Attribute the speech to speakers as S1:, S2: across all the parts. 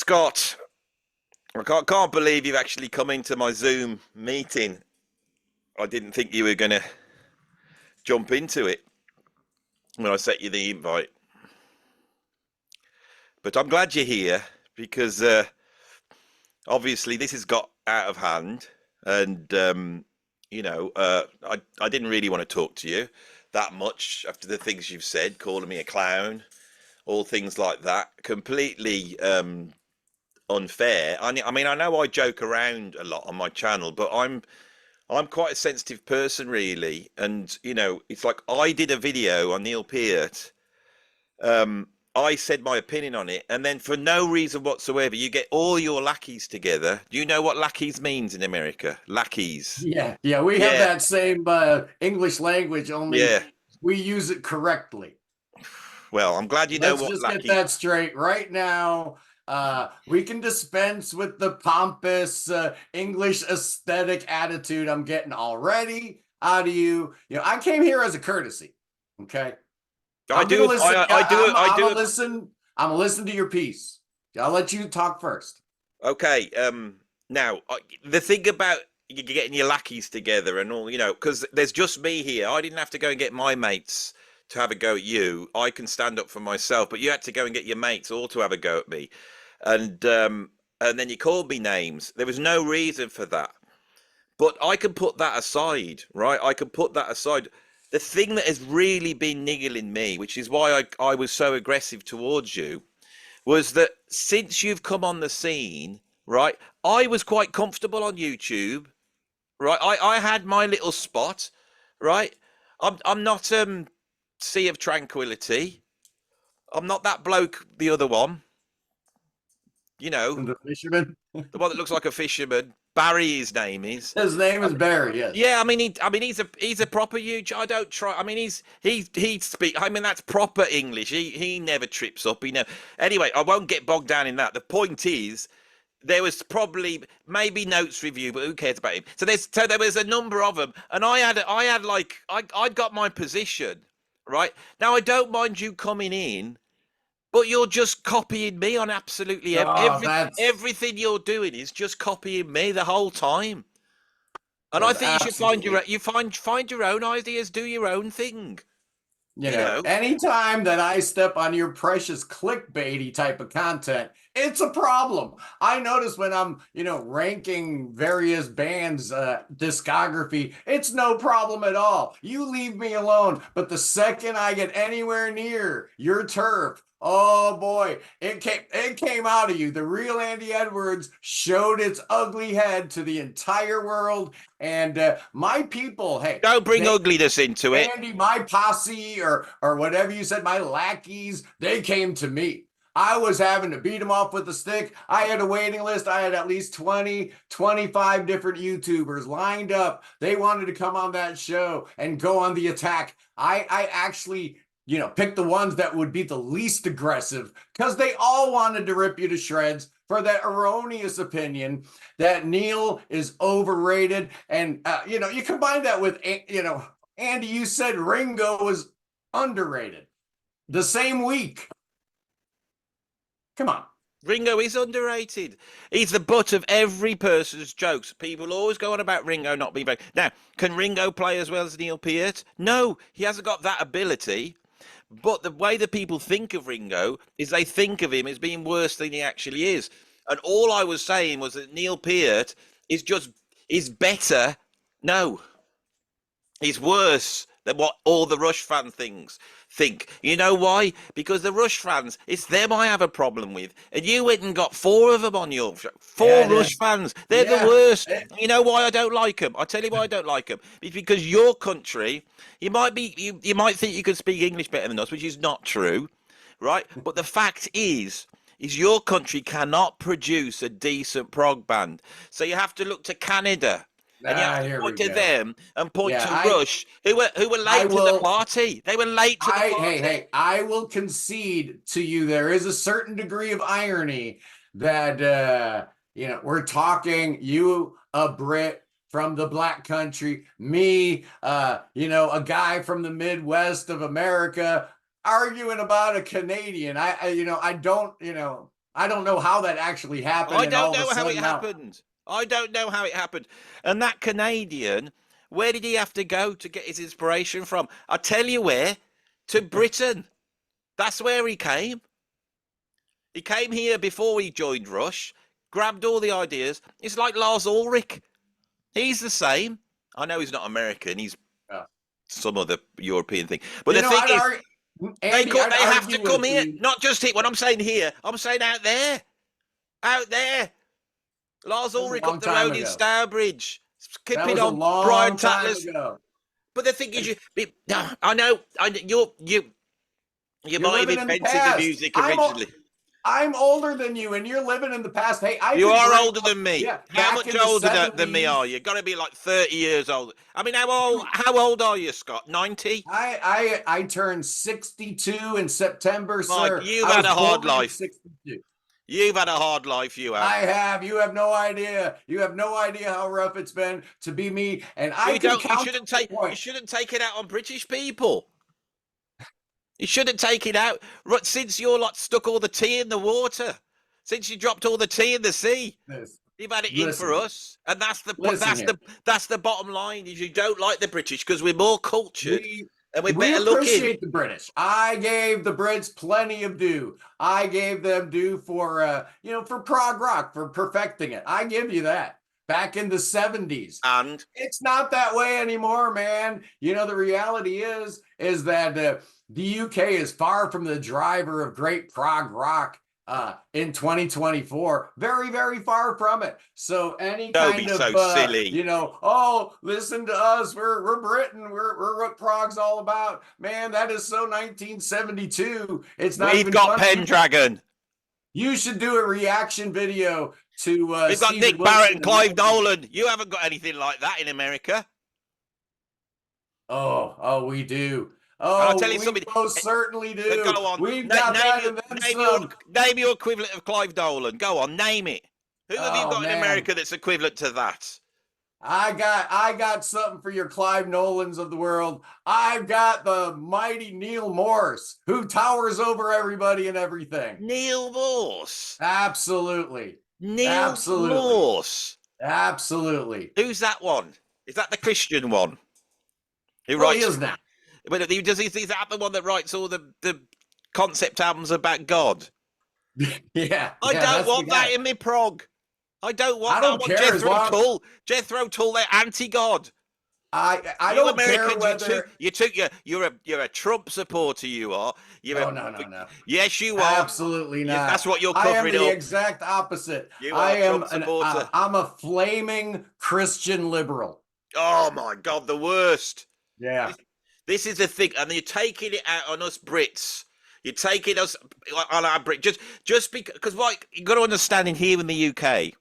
S1: Scott, I can't believe you've actually come into my Zoom meeting. I didn't think you were going to jump into it when I sent you the invite. But I'm glad you're here because obviously this has got out of hand. And, I didn't really want to talk to you that much after the things you've said, calling me a clown, all things like that. Completely unfair. I mean, I know I joke around a lot on my channel, but I'm quite a sensitive person, really. And it's like I did a video on Neil Peart. I said my opinion on it, and then for no reason whatsoever, you get all your lackeys together. Do you know what lackeys means in America? Lackeys.
S2: Yeah, we have
S1: Yeah,
S2: that same English language, only
S1: yeah.
S2: we use it correctly.
S1: Well, I'm glad you know
S2: Let's
S1: what
S2: just get
S1: lackey.
S2: that straight right now. We can dispense with the pompous English aesthetic attitude I'm getting already out of you. I came here as a courtesy. Okay.
S1: I
S2: I'm gonna
S1: do.
S2: listen.
S1: I
S2: Yeah,
S1: do. I
S2: I'm
S1: do.
S2: gonna listen. I'm gonna listen to your piece. I'll let you talk first.
S1: Okay. Now the thing about you getting your lackeys together and all, because there's just me here. I didn't have to go and get my mates to have a go at you. I can stand up for myself, but you had to go and get your mates all to have a go at me, and then you called me names. There was no reason for that. But I can put that aside, right? I can put that aside. The thing that has really been niggling me, which is why I was so aggressive towards you, was that since you've come on the scene, right? I was quite comfortable on YouTube, right? I had my little spot, right? I'm not Sea of Tranquility. I'm not that bloke, the other one,
S2: The fisherman.
S1: the one that looks like a fisherman. Barry, his name is.
S2: His name is Barry. Yes.
S1: Yeah, he's a proper huge. I don't try. I mean, he speak. I mean, that's proper English. He never trips up. He never. Anyway, I won't get bogged down in that. The point is, there was probably maybe notes review, but who cares about him? So there was a number of them, and I got my position right. Now I don't mind you coming in, but you're just copying me on absolutely
S2: Oh,
S1: everything you're doing is just copying me the whole time. And I
S2: that's
S1: think you should find
S2: absolutely.
S1: find your own ideas, do your own thing. You know.
S2: Anytime that I step on your precious clickbaity type of content, it's a problem. I notice when I'm, ranking various bands' discography, it's no problem at all. You leave me alone. But the second I get anywhere near your turf, oh boy, it came out of you. The real Andy Edwards showed its ugly head to the entire world. And my people, hey,
S1: Don't bring ugliness into it.
S2: Andy, my posse or whatever you said, my lackeys, they came to me. I was having to beat them off with a stick. I had a waiting list. I had at least 20, 25 different YouTubers lined up. They wanted to come on that show and go on the attack. I actually, picked the ones that would be the least aggressive because they all wanted to rip you to shreds for that erroneous opinion that Neil is overrated. And, you combine that with, Andy, you said Ringo was underrated the same week. Come on.
S1: Ringo is underrated. He's the butt of every person's jokes. People always go on about Ringo not being very. Now, can Ringo play as well as Neil Peart? No, he hasn't got that ability. But the way that people think of Ringo is they think of him as being worse than he actually is. And all I was saying was that Neil Peart is better. No, he's worse than what all the Rush fan think. You know why? Because the Rush fans, it's them I have a problem with. And you went and got four of them on your show. Four Rush fans. They're the worst. You know why I don't like them? I'll tell you why I don't like them. It's because your country, you might think you could speak English better than us, which is not true, right? But the fact is your country cannot produce a decent prog band. So you have to look to Canada. And you have to point to them and point to Rush, who were late to the party. They were late to the party.
S2: Hey, I will concede to you there is a certain degree of irony that we're talking you, a Brit from the black country, me, a guy from the Midwest of America arguing about a Canadian. I don't, I don't know how that actually happened.
S1: I
S2: And all
S1: don't
S2: of a
S1: know how it
S2: sudden now,
S1: happened. I don't know how it happened. And that Canadian, where did he have to go to get his inspiration from? I tell you where, to Britain. That's where he came. He came here before he joined Rush, grabbed all the ideas. It's like Lars Ulrich. He's the same. I know he's not American. He's
S2: uh,
S1: some other European thing. But the thing
S2: I'd
S1: is,
S2: argue, Andy, I'd
S1: they have to
S2: argue
S1: come
S2: with
S1: here.
S2: you.
S1: Not just here. When I'm saying here, I'm saying out there. Out there. Lars
S2: That was a
S1: Ulrich
S2: long
S1: up the
S2: time
S1: road in
S2: ago.
S1: Stourbridge.
S2: That
S1: Skipping
S2: was a
S1: on Brian
S2: long time
S1: Tatler's.
S2: ago.
S1: But the thing is, I know, you
S2: You're
S1: might have
S2: living in the
S1: invented the
S2: past.
S1: music originally.
S2: I'm older than you, and you're living in the past. Hey, I
S1: You
S2: could
S1: are
S2: bring
S1: older
S2: up,
S1: than me.
S2: yeah,
S1: How
S2: back
S1: much
S2: in the
S1: older than me
S2: 70s.
S1: are you? Got to be like 30 years older. I mean, how old are you, Scott? 90?
S2: I turned 62 in September,
S1: Mike,
S2: sir.
S1: you've
S2: I
S1: had
S2: was
S1: a hard
S2: born in
S1: life.
S2: 62.
S1: You've had a hard life, you have.
S2: I have. You have no idea. You have no idea how rough it's been to be me. And
S1: Well,
S2: I can count the
S1: you
S2: point.
S1: shouldn't take it out on British people. You shouldn't take it out. Right, since you're like stuck all the tea in the water. Since you dropped all the tea in the sea.
S2: This.
S1: You've had it in for
S2: Listen,
S1: us, and
S2: listen here.
S1: that's the bottom line. Is you don't like the British because we're more cultured
S2: We
S1: and we're
S2: we
S1: better looking.
S2: appreciate the British. I gave the Brits plenty of due. I gave them due for for prog rock, for perfecting it. I give you that. Back in the 70s.
S1: And
S2: It's not that way anymore, man. The reality is that the UK is far from the driver of great prog rock in 2024. Very, very far from it. So any
S1: don't be
S2: kind of
S1: so silly.
S2: oh, listen to us. We're Britain. We're what prog's all about. Man, that is so 1972. It's not
S1: We've
S2: even
S1: got
S2: funny.
S1: Pendragon.
S2: You should do a reaction video to
S1: We've got
S2: Stephen
S1: Nick Barrett
S2: Wilson
S1: and Clive Nolan. You haven't got anything like that in America.
S2: Oh, we do.
S1: And I'll
S2: Oh,
S1: tell you
S2: we
S1: something.
S2: most certainly do.
S1: Go on.
S2: We've got that and then some.
S1: Name your equivalent of Clive Nolan. Go on, name it. Who have you
S2: Oh
S1: got in
S2: man,
S1: America that's equivalent to that?
S2: I got something for your Clive Nolans of the world. I've got the mighty Neil Morse, who towers over everybody and everything.
S1: Neil Morse.
S2: Absolutely.
S1: Neil
S2: Absolutely.
S1: Morse.
S2: Absolutely.
S1: Who's that one? Is that the Christian one? Who
S2: Well, he
S1: writes?
S2: is now.
S1: But is that the one that writes all the concept albums about God?
S2: Yeah,
S1: I don't
S2: that's the
S1: want that
S2: guy.
S1: in my prog. I don't want
S2: I
S1: that. I
S2: don't
S1: want
S2: care as
S1: Jethro
S2: long.
S1: Tull. Jethro Tull, they're anti-God.
S2: I
S1: You
S2: don't care
S1: Americans,
S2: whether.
S1: you're a Trump supporter. You are.
S2: Oh, no.
S1: Yes, you are.
S2: Absolutely not.
S1: That's what you're
S2: I am
S1: covering
S2: the
S1: up.
S2: exact opposite.
S1: You
S2: I
S1: are a
S2: am
S1: Trump supporter.
S2: I'm a flaming Christian liberal.
S1: Oh my God, the worst.
S2: Yeah.
S1: This is the thing, and you're taking it out on us Brits. You're taking us on our Brit just because what you got to understand in here in the UK,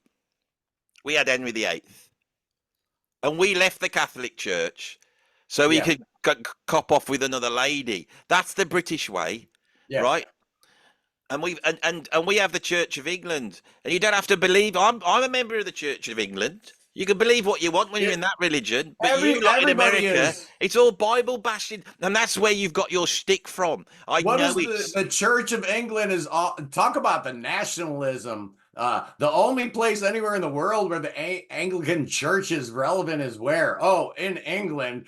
S1: we had Henry VIII, and we left the Catholic Church so he
S2: Yeah.
S1: could cop off with another lady. That's the British way,
S2: Yeah.
S1: right? And we have the Church of England, and you don't have to believe. I'm a member of the Church of England. You can believe what you want when you're in that religion, but you lot in
S2: Everybody
S1: America,
S2: is.
S1: it's all Bible bashing, and that's where you've got your shtick from. I
S2: What
S1: know
S2: is
S1: it's
S2: the Church of England is all, talk about the nationalism. The only place anywhere in the world where the Anglican Church is relevant is where? Oh, in England.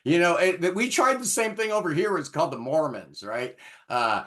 S2: We tried the same thing over here. It's called the Mormons, right?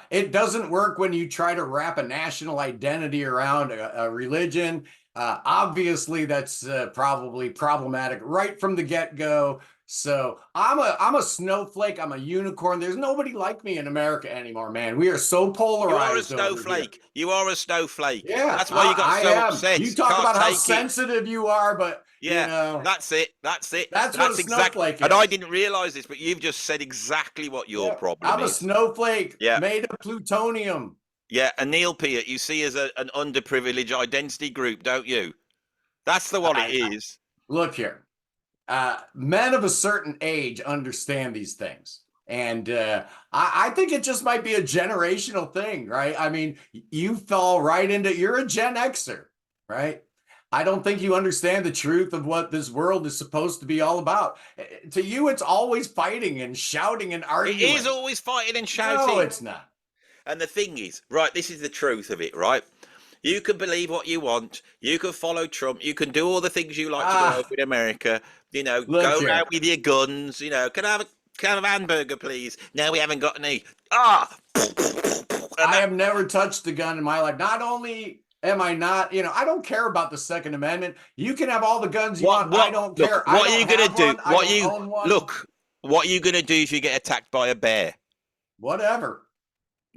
S2: It doesn't work when you try to wrap a national identity around a religion. Obviously, that's probably problematic right from the get-go. So I'm a snowflake. I'm a unicorn. There's nobody like me in America anymore, man. We are so polarized.
S1: you are a snowflake. You are a snowflake.
S2: Yeah,
S1: That's why you got
S2: I
S1: so
S2: am.
S1: upset.
S2: You talk
S1: Can't
S2: about how
S1: take it.
S2: sensitive you are, but
S1: Yeah, that's it.
S2: that's what a
S1: exactly.
S2: snowflake
S1: And
S2: is.
S1: I didn't realize this, but you've just said exactly what your problem
S2: I'm a
S1: is.
S2: snowflake
S1: Yeah.
S2: made of plutonium.
S1: Yeah, and Neil Peart, you see as an underprivileged identity group, don't you? That's the what it is.
S2: Look here. Men of a certain age understand these things. And I think it just might be a generational thing, right? I mean, you fall right into, you're a Gen Xer, right? I don't think you understand the truth of what this world is supposed to be all about. To you, it's always fighting and shouting and arguing.
S1: It is always fighting and shouting.
S2: No, it's not.
S1: And the thing is, right, this is the truth of it, right? You can believe what you want. You can follow Trump. You can do all the things you like to do over
S2: Ah,
S1: in America. You know,
S2: look
S1: go around
S2: here.
S1: with your guns. You know, can I have a can of hamburger, please? No, we haven't got any. Ah, and
S2: I
S1: that
S2: have never touched a gun in my life. Not only am I not, I don't care about the Second Amendment. You can have all the guns you want. I
S1: what?
S2: don't
S1: Look,
S2: care. I
S1: what are you
S2: don't
S1: gonna
S2: have
S1: do?
S2: one. I don't own one.
S1: Look? What are you gonna do if you get attacked by a bear?
S2: Whatever.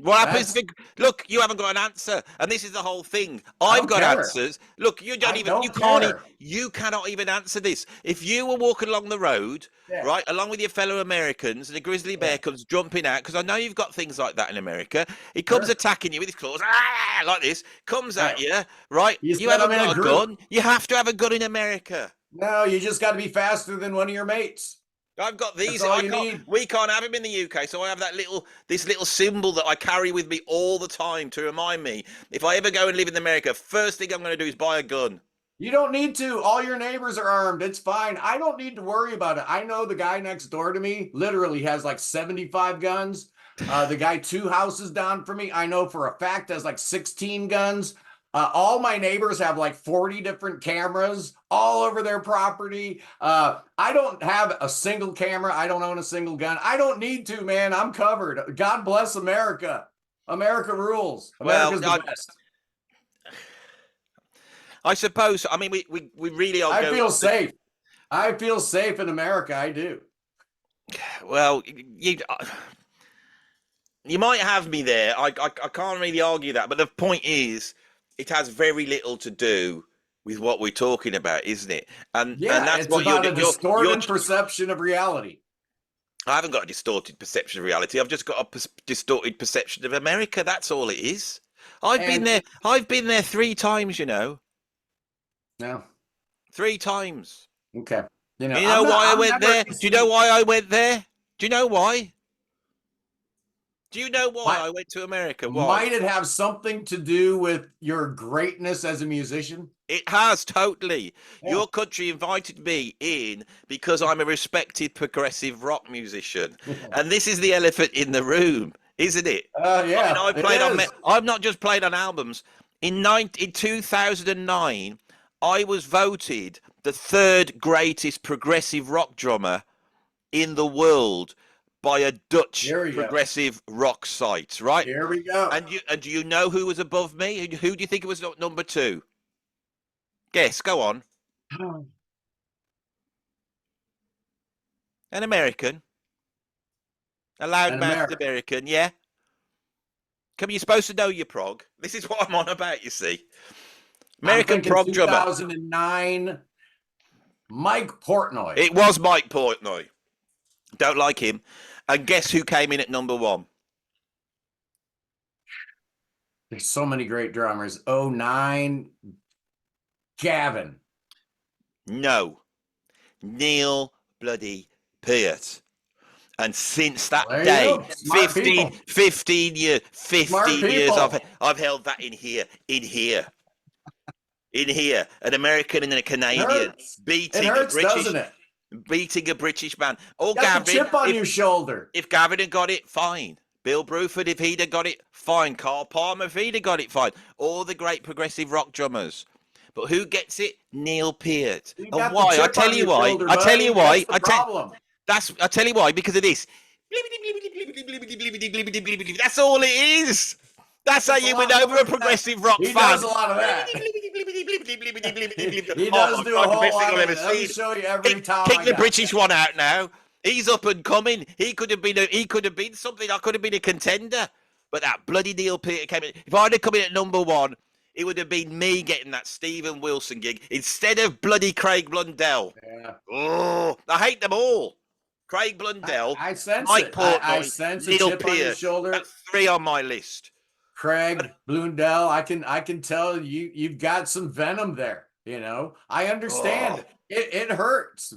S1: What happens
S2: That's,
S1: if look, you haven't got an answer, and this is the whole thing.
S2: I
S1: I've
S2: don't
S1: got
S2: care.
S1: answers. Look, you don't
S2: I
S1: even,
S2: don't care.
S1: you cannot even answer this. If you were walking along the road,
S2: Yeah.
S1: right, along with your fellow Americans, and a grizzly bear
S2: Yeah.
S1: comes jumping out, because I know you've got things like that in America. He comes
S2: Sure.
S1: attacking you with his claws, ah, like this, comes
S2: Right.
S1: at you, right?
S2: You
S1: You
S2: said I'm
S1: haven't
S2: in a
S1: got a
S2: group.
S1: gun. You have to have a gun in America.
S2: No, you just got to be faster than one of your mates.
S1: I've got
S2: That's
S1: these.
S2: all
S1: I
S2: you
S1: can't.
S2: need.
S1: We can't have him in the UK, so I have this little symbol that I carry with me all the time to remind me if I ever go and live in America, first thing I'm going to do is buy a gun.
S2: You don't need to. All your neighbors are armed. It's fine. I don't need to worry about it. I know the guy next door to me literally has like 75 guns. The guy 2 houses down from me, I know for a fact has like 16 guns. All my neighbors have like 40 different cameras all over their property. I don't have a single camera. I don't own a single gun. I don't need to, man. I'm covered. God bless America. America rules.
S1: Well,
S2: America's the best.
S1: I suppose. I mean, we really are
S2: I
S1: going.
S2: feel safe. I feel safe in America. I do.
S1: Well, you might have me there. I can't really argue that, but the point is, it has very little to do with what we're talking about, isn't it? And
S2: Yeah,
S1: that's
S2: it's
S1: what
S2: about a distorted
S1: you're
S2: perception of reality.
S1: I haven't got a distorted perception of reality. I've just got a distorted perception of America. That's all it is. I've been
S2: And
S1: there. I've been there 3 times. You know,
S2: no,
S1: 3 times.
S2: okay.
S1: You know why I went there? Do you know why I went there? Do you know why? Do you know why I went to America? Why?
S2: Might it have something to do with your greatness as a musician?
S1: It has totally.
S2: Yeah.
S1: Your country invited me in because I'm a respected progressive rock musician, and this is the elephant in the room, isn't it?
S2: Yeah,
S1: I played on. I've not just played on albums. In 2009, I was voted the third greatest progressive rock drummer in the world by a Dutch progressive rock site. Right?
S2: Here we go.
S1: And do you know who was above me? Who do you think it was number 2? Guess. Go on. An American. A loudmouth American. Yeah. Come, you're supposed to know your prog. This is what I'm on about, you see. American prog drummer.
S2: 2009, Mike Portnoy.
S1: It was Mike Portnoy. Don't like him. And guess who came in at number 1?
S2: There's so many great drummers. 09, Gavin.
S1: No. Neil bloody Peart. And since that day, 15 years, I've held that in here. An American and a Canadian beating a British man. Oh,
S2: Gavin, a chip on your shoulder.
S1: If Gavin had got it, fine. Bill Bruford, if he'd have got it, fine. Carl Palmer, if he'd have got it, fine. All the great progressive rock drummers. But who gets it? Neil Peart. And why? I tell you why. I tell you why. I tell you why, because of this. That's all it is. That's how you win over a progressive rock fan.
S2: He does a lot of that. He does do a whole lot of it. Let me show you every time.
S1: Kick the British one out now. He's up and coming. He could have been something. I could have been a contender. But that bloody Neil Peart came in. If I'd have come in at number 1, it would have been me getting that Stephen Wilson gig instead of bloody Craig Blundell.
S2: Yeah.
S1: Oh, I hate them all. Craig Blundell,
S2: I sense
S1: Mike Portnoy,
S2: I sense a
S1: Neil
S2: chip on your shoulder.
S1: That's 3 on my list.
S2: Craig Blundell, I can tell you've got some venom there. I understand. It hurts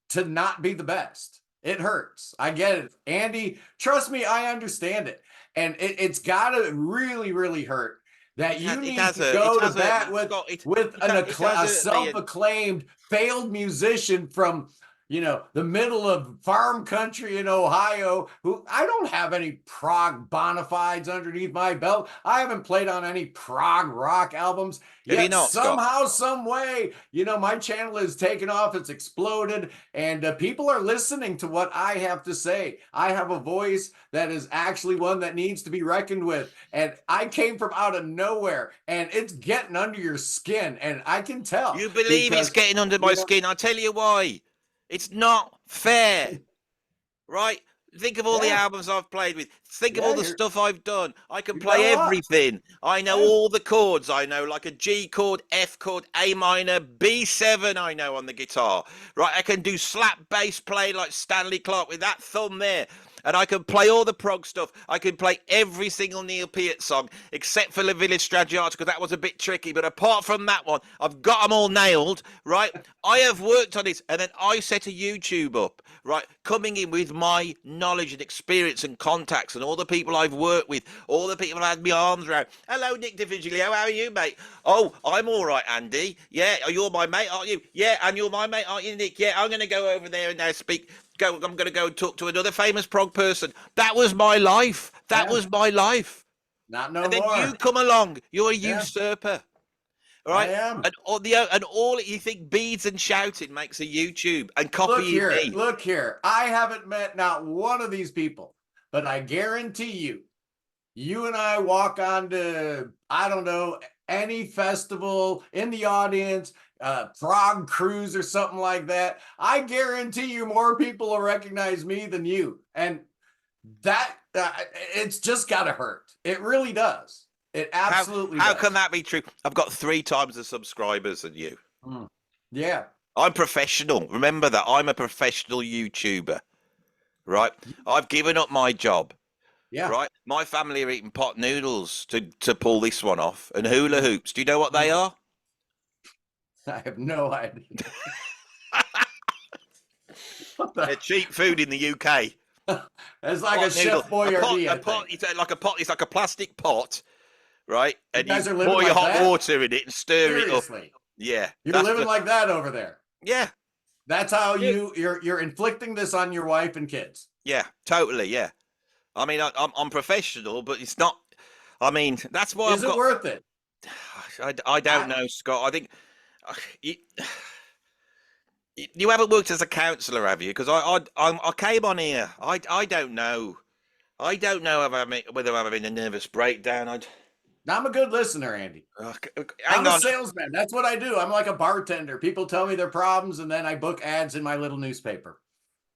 S2: to not be the best. It hurts. I get it. Andy, trust me, I understand it. And it's got to really, really hurt that you need to go to bat with a self-acclaimed failed musician from the middle of farm country in Ohio, who I don't have any prog bona fides underneath my belt. I haven't played on any prog rock albums.
S1: Have you
S2: Yet
S1: not, Scott?
S2: somehow, some way, my channel has taken off. It's exploded, and people are listening to what I have to say. I have a voice that is actually one that needs to be reckoned with, and I came from out of nowhere, and it's getting under your skin, and I can tell
S1: You believe it's
S2: because
S1: getting under my skin? I'll tell you why. It's not fair, right? Think of all the
S2: yeah,
S1: albums I've played with. Think of all
S2: yeah,
S1: the stuff I've done. I can
S2: you've
S1: play
S2: done a lot.
S1: everything. I know
S2: Yeah.
S1: all the chords. I know like a G chord, F chord, A minor, B7 I know on the guitar. Right? I can do slap bass play like Stanley Clarke with that thumb there. And I can play all the prog stuff. I can play every single Neil Peart song, except for the Village Stradiati, because that was a bit tricky. But apart from that one, I've got them all nailed, right? I have worked on it, and then I set a YouTube up, right? Coming in with my knowledge and experience and contacts and all the people I've worked with, all the people I had my arms around. Hello, Nick DeVigilio. How are you, mate? Oh, I'm all right, Andy. Yeah, you're my mate, aren't you? Yeah, and you're my mate, aren't you, Nick? Yeah, I'm going to go over there and now speak. I'm going to go and talk to another famous prog person. That was my life. That was my life.
S2: Not no
S1: And then you
S2: more.
S1: come along. You're a
S2: Yeah,
S1: usurper, all
S2: I
S1: right?
S2: am.
S1: And all you think beads and shouting makes a YouTube and
S2: Look
S1: copying
S2: here,
S1: me.
S2: look here. I haven't met not one of these people, but I guarantee you and I walk on to, I don't know, any festival in the audience, Prog cruise or something like that. I guarantee you more people will recognize me than you. And that, it's just got to hurt. It really does. It absolutely
S1: How
S2: does.
S1: can that be true? I've got 3 times the subscribers than you.
S2: Yeah.
S1: I'm professional. Remember that. I'm a professional YouTuber, right? I've given up my job.
S2: Yeah.
S1: Right? My family are eating pot noodles to pull this one off, and hula hoops. Do you know what they are?
S2: I have no idea.
S1: They're cheap food in the UK.
S2: It's like
S1: Pot
S2: a
S1: noodle,
S2: Chef Boyardee, I
S1: pot.
S2: think.
S1: It's like a pot. It's like a plastic pot, right?
S2: You
S1: And you
S2: guys are living
S1: pour your
S2: like
S1: hot
S2: that?
S1: water in it and stir it up.
S2: Seriously.
S1: Yeah,
S2: You're living like that over there.
S1: yeah,
S2: That's how you're inflicting this on your wife and kids.
S1: yeah, totally, yeah. I mean, I'm professional, but it's not. I mean, that's why
S2: Is it worth it?
S1: I don't know, Scott. I think you, you haven't worked as a counsellor, have you? Because I came on here. I don't know. I don't know whether I'm having a nervous breakdown.
S2: I'm a good listener, Andy.
S1: Hang
S2: I'm a
S1: on.
S2: salesman. That's what I do. I'm like a bartender. People tell me their problems, and then I book ads in my little newspaper.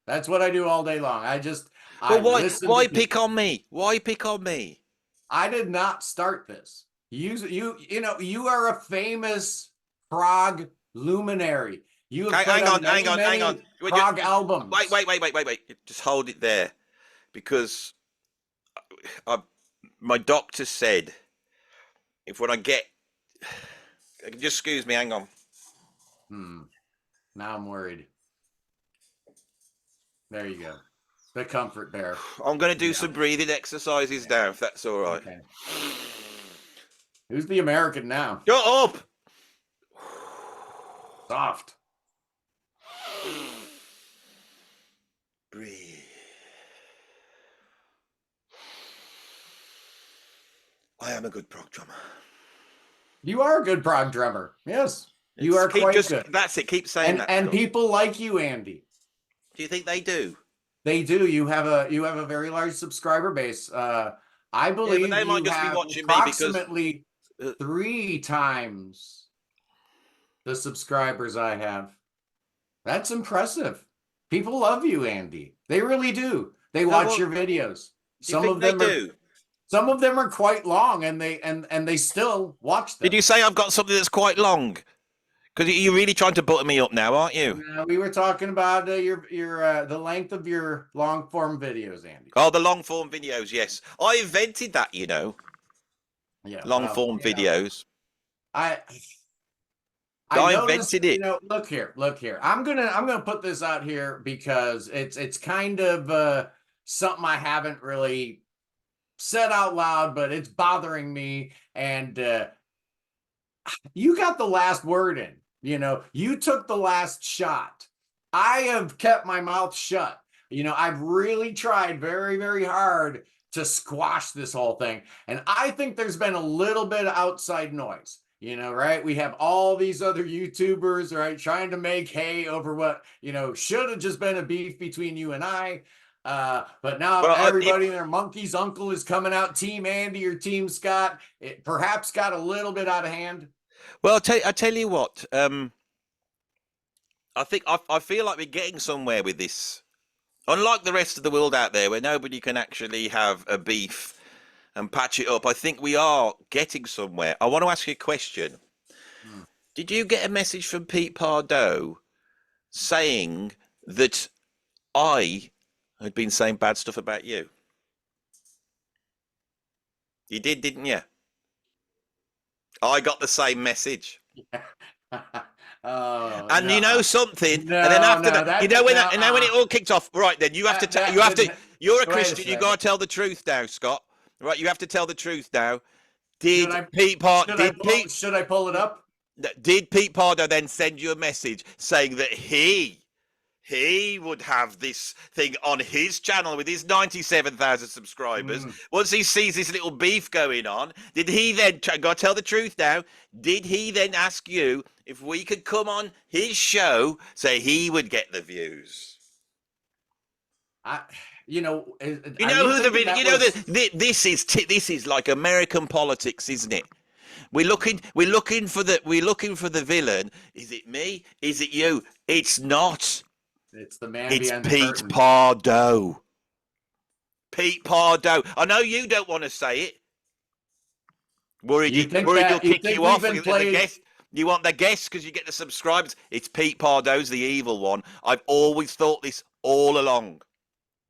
S2: That's what I do all day long. I
S1: Well,
S2: listen
S1: why
S2: to
S1: pick
S2: people.
S1: on me? Why pick on me?
S2: I did not start this. You are a famous prog luminary. You have put out many prog albums.
S1: Wait. Just hold it there, because my doctor said if when I get, just excuse me, hang on.
S2: Now I'm worried. There you go. The comfort bear.
S1: I'm going to do some breathing exercises now, if that's all right.
S2: Okay. Who's the American now?
S1: Shut up.
S2: Soft.
S1: Breathe. I am a good prog drummer.
S2: You are a good prog drummer. Yes. You are quite good.
S1: That's it. Keep saying that.
S2: And people like you, Andy.
S1: Do you think they do?
S2: They do. You have a very large subscriber base. I believe
S1: but they might
S2: you
S1: just be
S2: have
S1: watching me because
S2: approximately 3 times the subscribers I have. That's impressive. People love you, Andy. They really do. They watch your videos. Some of them are quite long, and they still watch them.
S1: Did you say I've got something that's quite long? Because you're really trying to butter me up now, aren't you?
S2: We were talking about the length of your long form videos, Andy.
S1: Oh, the long form videos, yes. I invented that, you know.
S2: Yeah,
S1: long form videos.
S2: I
S1: invented it.
S2: Look here. I'm gonna put this out here because it's kind of something I haven't really said out loud, but it's bothering me. And you got the last word in. You took the last shot. I have kept my mouth shut. I've really tried very, very hard to squash this whole thing. And I think there's been a little bit of outside noise, right? We have all these other YouTubers, right, trying to make hay over what, should have just been a beef between you and I. But now
S1: Well,
S2: everybody and their monkey's uncle is coming out, Team Andy or Team Scott. It perhaps got a little bit out of hand.
S1: well, I tell you what. I think I feel like we're getting somewhere with this. Unlike the rest of the world out there, where nobody can actually have a beef and patch it up, I think we are getting somewhere. I want to ask you a question. Did you get a message from Pete Pardo saying that I had been saying bad stuff about you? You did, didn't you? I got the same message.
S2: Oh,
S1: And
S2: no.
S1: you know something,
S2: No,
S1: and then after
S2: no,
S1: that, you know when
S2: no,
S1: when it all kicked off, right? Then you have to tell. You have to. You're a Christian. You got to tell the truth now, Scott. Right? You have to tell the truth now. Did Pete Pardo?
S2: Should I pull it up?
S1: Did Pete Pardo then send you a message saying that he would have this thing on his channel with his 97,000 subscribers? Once he sees this little beef going on, did he then, got to tell the truth now, did he then ask you if we could come on his show so he would get the views?
S2: You know
S1: who this is like American politics, isn't it? We're looking for the villain. Is it me? Is it you? It's not.
S2: It's the man.
S1: It's
S2: behind the
S1: Pete
S2: curtain.
S1: Pardo. Pete Pardo. I know you don't want to say it. Worried he'll kick you off. You want the guest because you get the subscribers. It's Pete Pardo's the evil one. I've always thought this all along.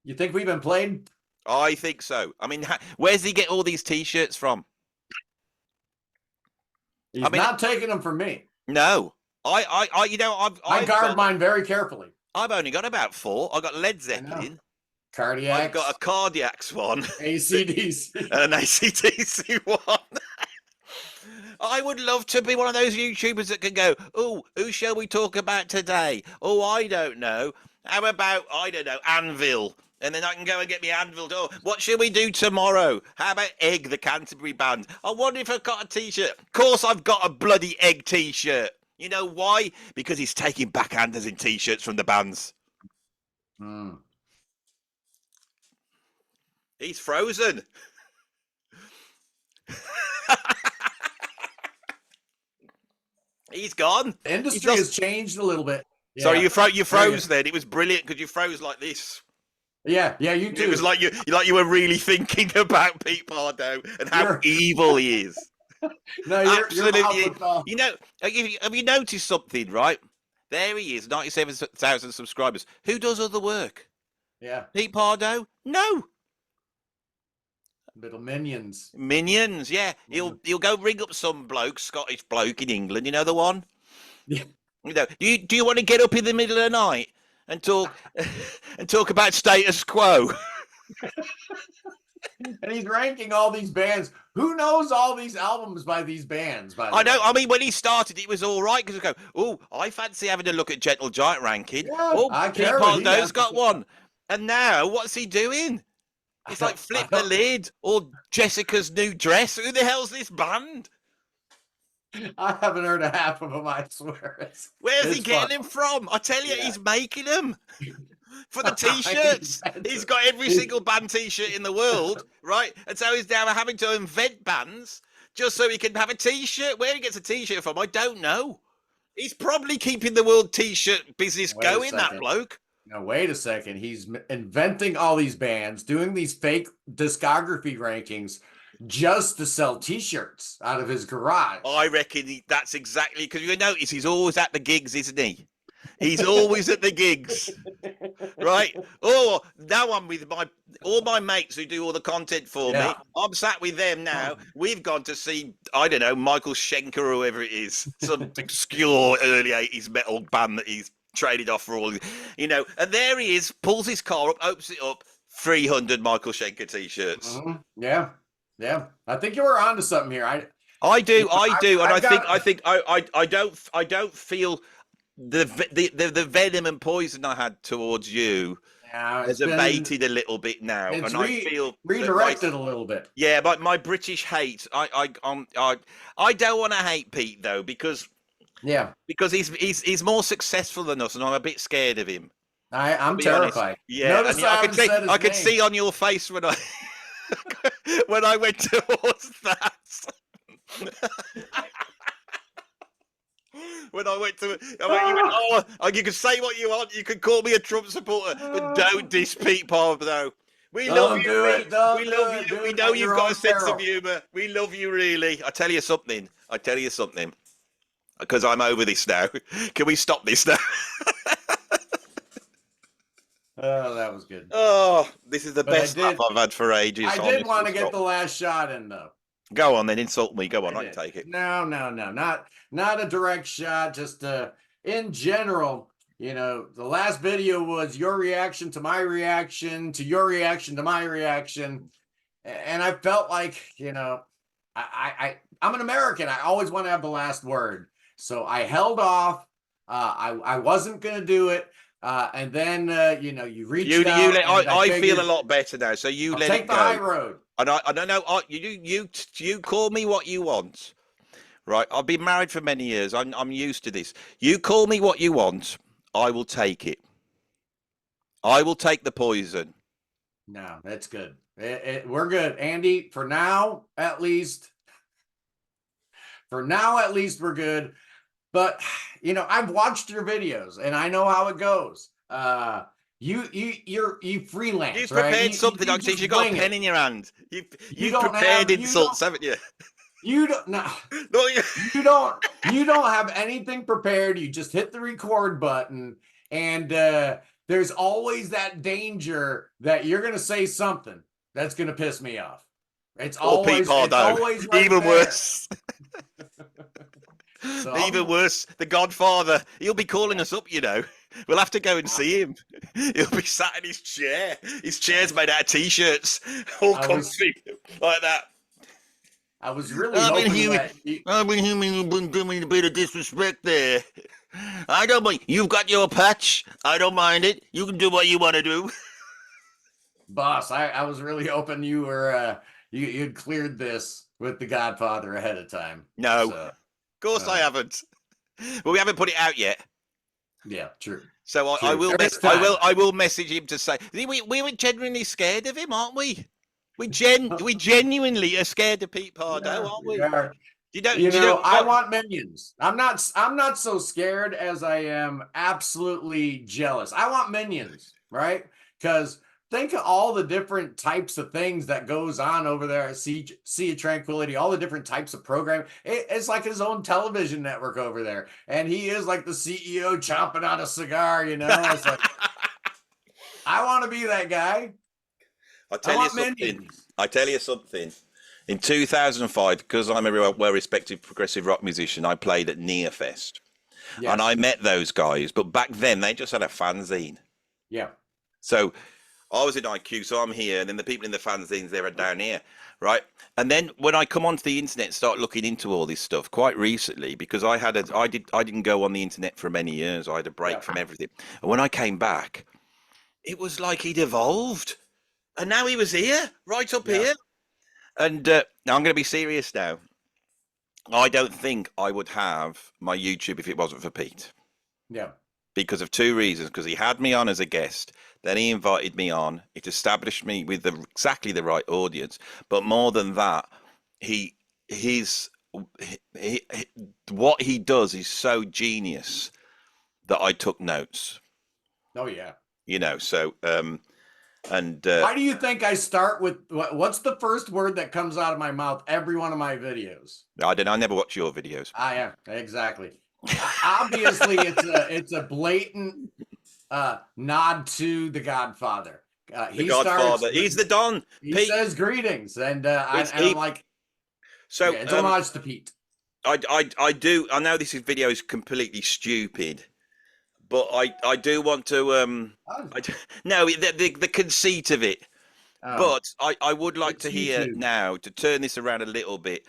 S2: You think we've been played?
S1: I think so. I mean, where's he get all these T-shirts from?
S2: He's not taking them from me.
S1: No, I
S2: guard mine very carefully.
S1: I've only got about 4. I got Led Zeppelin,
S2: Cardiac.
S1: I've got a Cardiacs one,
S2: ACDC,
S1: and an ACDC one. I would love to be one of those YouTubers that can go, oh, who shall we talk about today? Oh, I don't know. How about, I don't know, Anvil? And then I can go and get me Anvil. Oh, what should we do tomorrow? How about Egg, the Canterbury band? I wonder if I've got a T-shirt. Of course I've got a bloody Egg T-shirt. You know why? Because he's taking backhanders in T-shirts from the bands. He's frozen. He's gone.
S2: The industry has changed a little bit.
S1: Yeah. Sorry, you froze then. It was brilliant because you froze like this.
S2: Yeah, you too.
S1: It was like you were really thinking about Pete Pardo and how evil he is.
S2: No,
S1: absolutely. Have you noticed something? Right there, he is, 97,000 subscribers. Who does other work?
S2: Yeah,
S1: Pete Pardo. No.
S2: Little minions.
S1: Minions. Yeah, he'll go ring up some bloke, Scottish bloke in England. You know the one.
S2: Yeah.
S1: Do you want to get up in the middle of the night and talk about status quo?
S2: And he's ranking all these bands. Who knows all these albums by these bands?
S1: I know. I mean, when he started, it was all right because we go, oh, I fancy having a look at Gentle Giant ranking.
S2: Yeah,
S1: oh, Pete Pardo's got one. And now, what's he doing? It's like Flip the Lid or Jessica's New Dress. Who the hell's this band?
S2: I haven't heard a half of them, I swear.
S1: Where's he getting them from? I tell you, he's making them for the T-shirts. He's got every single band T-shirt in the world, right? And so he's now having to invent bands just so he can have a T-shirt. Where he gets a T-shirt from, I don't know. He's probably keeping the world T-shirt business going, that bloke.
S2: Now, wait a second. He's inventing all these bands, doing these fake discography rankings just to sell T-shirts out of his garage.
S1: I reckon that's exactly, because you notice he's always at the gigs, isn't he? He's always at the gigs, right? Oh, now I'm with all my mates who do all the content for me. I'm sat with them now. We've gone to see, I don't know, Michael Schenker or whoever it is, some obscure early 80s metal band that he's traded off for all, and there he is, pulls his car up, opens it up, 300 Michael Schenker T-shirts.
S2: Yeah. I think you were onto something here.
S1: I do, and I don't feel the venom and poison I had towards you
S2: Yeah,
S1: has abated a little bit now,
S2: it's
S1: and I feel that
S2: redirected a little bit.
S1: yeah, my British hate. I don't want to hate Pete though
S2: Yeah,
S1: because he's more successful than us, and I'm a bit scared of him. I'll
S2: I'm
S1: be honest.
S2: terrified.
S1: Yeah, and
S2: Notice I haven't said his
S1: I could
S2: name.
S1: see on your face when I when I went towards that. When I went to, I mean, you went, you can say what you want. You can call me a Trump supporter, but don't diss Pete Pardo. We love
S2: Don't
S1: you,
S2: do it.
S1: Pete.
S2: Don't
S1: We
S2: do
S1: love
S2: it.
S1: you.
S2: Do
S1: We
S2: it
S1: know
S2: at
S1: you've
S2: your
S1: got a
S2: own
S1: sense of
S2: peril.
S1: humour. We love you, really. I tell you something. Because I'm over this now. Can we stop this now?
S2: Oh, that was good.
S1: Oh, this is the
S2: But
S1: best laugh I've had for ages.
S2: I did
S1: Honestly,
S2: want to get
S1: Scott.
S2: the last shot in though.
S1: Go on then, insult me. Go on, I can
S2: did.
S1: take it.
S2: No, not a direct shot. Just in general, the last video was your reaction to my reaction to your reaction to my reaction, and I felt like I'm an American. I always want to have the last word, so I held off. I wasn't gonna do it, and then you reached out, and
S1: I feel a lot better now. So you
S2: I'll
S1: let
S2: take
S1: it
S2: the
S1: go.
S2: high road.
S1: And I don't know. You call me what you want, right? I've been married for many years. I'm used to this. You call me what you want, I will take it. I will take the poison.
S2: No, that's good. We're good, Andy. For now, at least. For now, at least, we're good. But I've watched your videos, and I know how it goes. You freelance,
S1: You've
S2: right?
S1: prepared something.
S2: You
S1: Like since
S2: just
S1: you got a
S2: wing
S1: pen
S2: it.
S1: in your hand.
S2: You
S1: You've
S2: don't
S1: prepared
S2: have you
S1: insults,
S2: don't
S1: haven't you?
S2: you don't no.
S1: No, you-
S2: You don't have anything prepared. You just hit the record button, and there's always that danger that you're going to say something that's going to piss me off. It's
S1: or Pete Pardo.
S2: always right
S1: Even
S2: there.
S1: worse.
S2: So
S1: Even worse, the Godfather. He'll be calling us up, We'll have to go and see him. He'll be sat in his chair. His chair's made out of t-shirts, all comfy, like that.
S2: I was really hoping that
S1: I've been doing a bit of disrespect there. I don't mind. You've got your patch. I don't mind it. You can do what you want to do.
S2: boss, I was really hoping you were you'd cleared this with the Godfather ahead of time.
S1: No,
S2: So,
S1: of course I haven't. But we haven't put it out yet.
S2: yeah, true.
S1: So I will message him to say we were genuinely scared of him, aren't we? We genuinely are scared of Pete Pardo, aren't we?
S2: I want minions. I'm not so scared as I am absolutely jealous. I want minions, right? Because think of all the different types of things that goes on over there at Sea of Tranquility, all the different types of programming. It's like his own television network over there. And he is like the CEO chomping on a cigar, It's like, I want to be that guy.
S1: I tell you something. In 2005, because I'm a well-respected progressive rock musician, I played at Nearfest. Yes. And I met those guys. But back then, they just had a fanzine.
S2: Yeah.
S1: So I was in IQ, so I'm here, and then the people in the fanzines, they're down here, right? And then when I come onto the internet and start looking into all this stuff, quite recently, because I didn't go on the internet for many years. I had a break from everything. And when I came back, it was like he'd evolved. And now he was here, right up here. And now I'm going to be serious now. I don't think I would have my YouTube if it wasn't for Pete.
S2: Yeah.
S1: Because of two reasons. Because he had me on as a guest. Then he invited me on. It established me with exactly the right audience. But more than that, what he does is so genius that I took notes.
S2: Oh, yeah.
S1: So... And
S2: why do you think I start with what's the first word that comes out of my mouth every one of my videos?
S1: I don't know. I never watch your videos.
S2: Yeah, exactly. Obviously, it's a blatant nod to the Godfather.
S1: He's the Don.
S2: He says greetings, and I'm like,
S1: so
S2: it's homage to Pete.
S1: I do. I know this video is completely stupid. But I do want to the conceit of it. But I would like to hear now to turn this around a little bit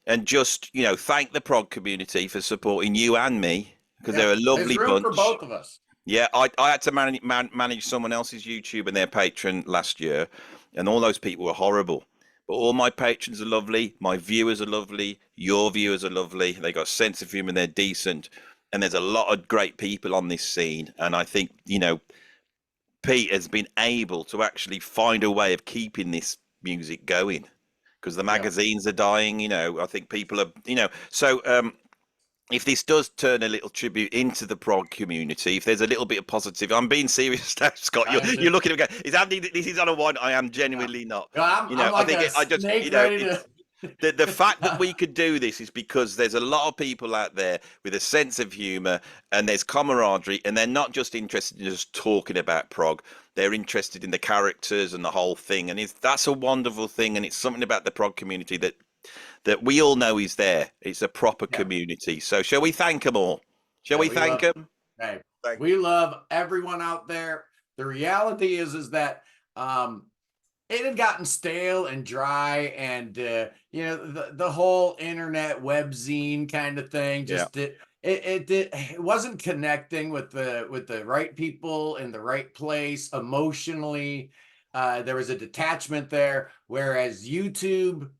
S1: and just thank the prog community for supporting you and me because
S2: Yeah.
S1: they're a
S2: There's
S1: lovely
S2: room for
S1: bunch.
S2: both of us.
S1: Yeah, I had to manage someone else's YouTube and their patron last year, and all those people were horrible. But all my patrons are lovely. My viewers are lovely. Your viewers are lovely. They got a sense of humor. They're decent, and there's a lot of great people on this scene. And I think Pete has been able to actually find a way of keeping this music going because the
S2: Yeah.
S1: magazines are dying. I think people are. So if this does turn a little tribute into the prog community, if there's a little bit of positive, I'm being serious now, Scott.
S2: I am
S1: You're
S2: too.
S1: looking at me going, is Andy? This is on a one. I am
S2: Yeah.
S1: genuinely not.
S2: I'm
S1: I
S2: like
S1: think
S2: a
S1: I just,
S2: snake ready to.
S1: it's the fact that we could do this is because there's a lot of people out there with a sense of humor and there's camaraderie, and they're not just interested in just talking about prog. They're interested in the characters and the whole thing, and that's a wonderful thing. And it's something about the prog community that we all know is there. It's a proper
S2: Yeah.
S1: community. So shall we thank them all? Shall
S2: Yeah,
S1: we thank them?
S2: hey,
S1: Thank
S2: we love everyone out there. The reality is that it had gotten stale and dry, and the whole internet web zine kind of thing
S1: Yeah.
S2: just it wasn't connecting with the right people in the right place emotionally. There was a detachment there, whereas YouTube,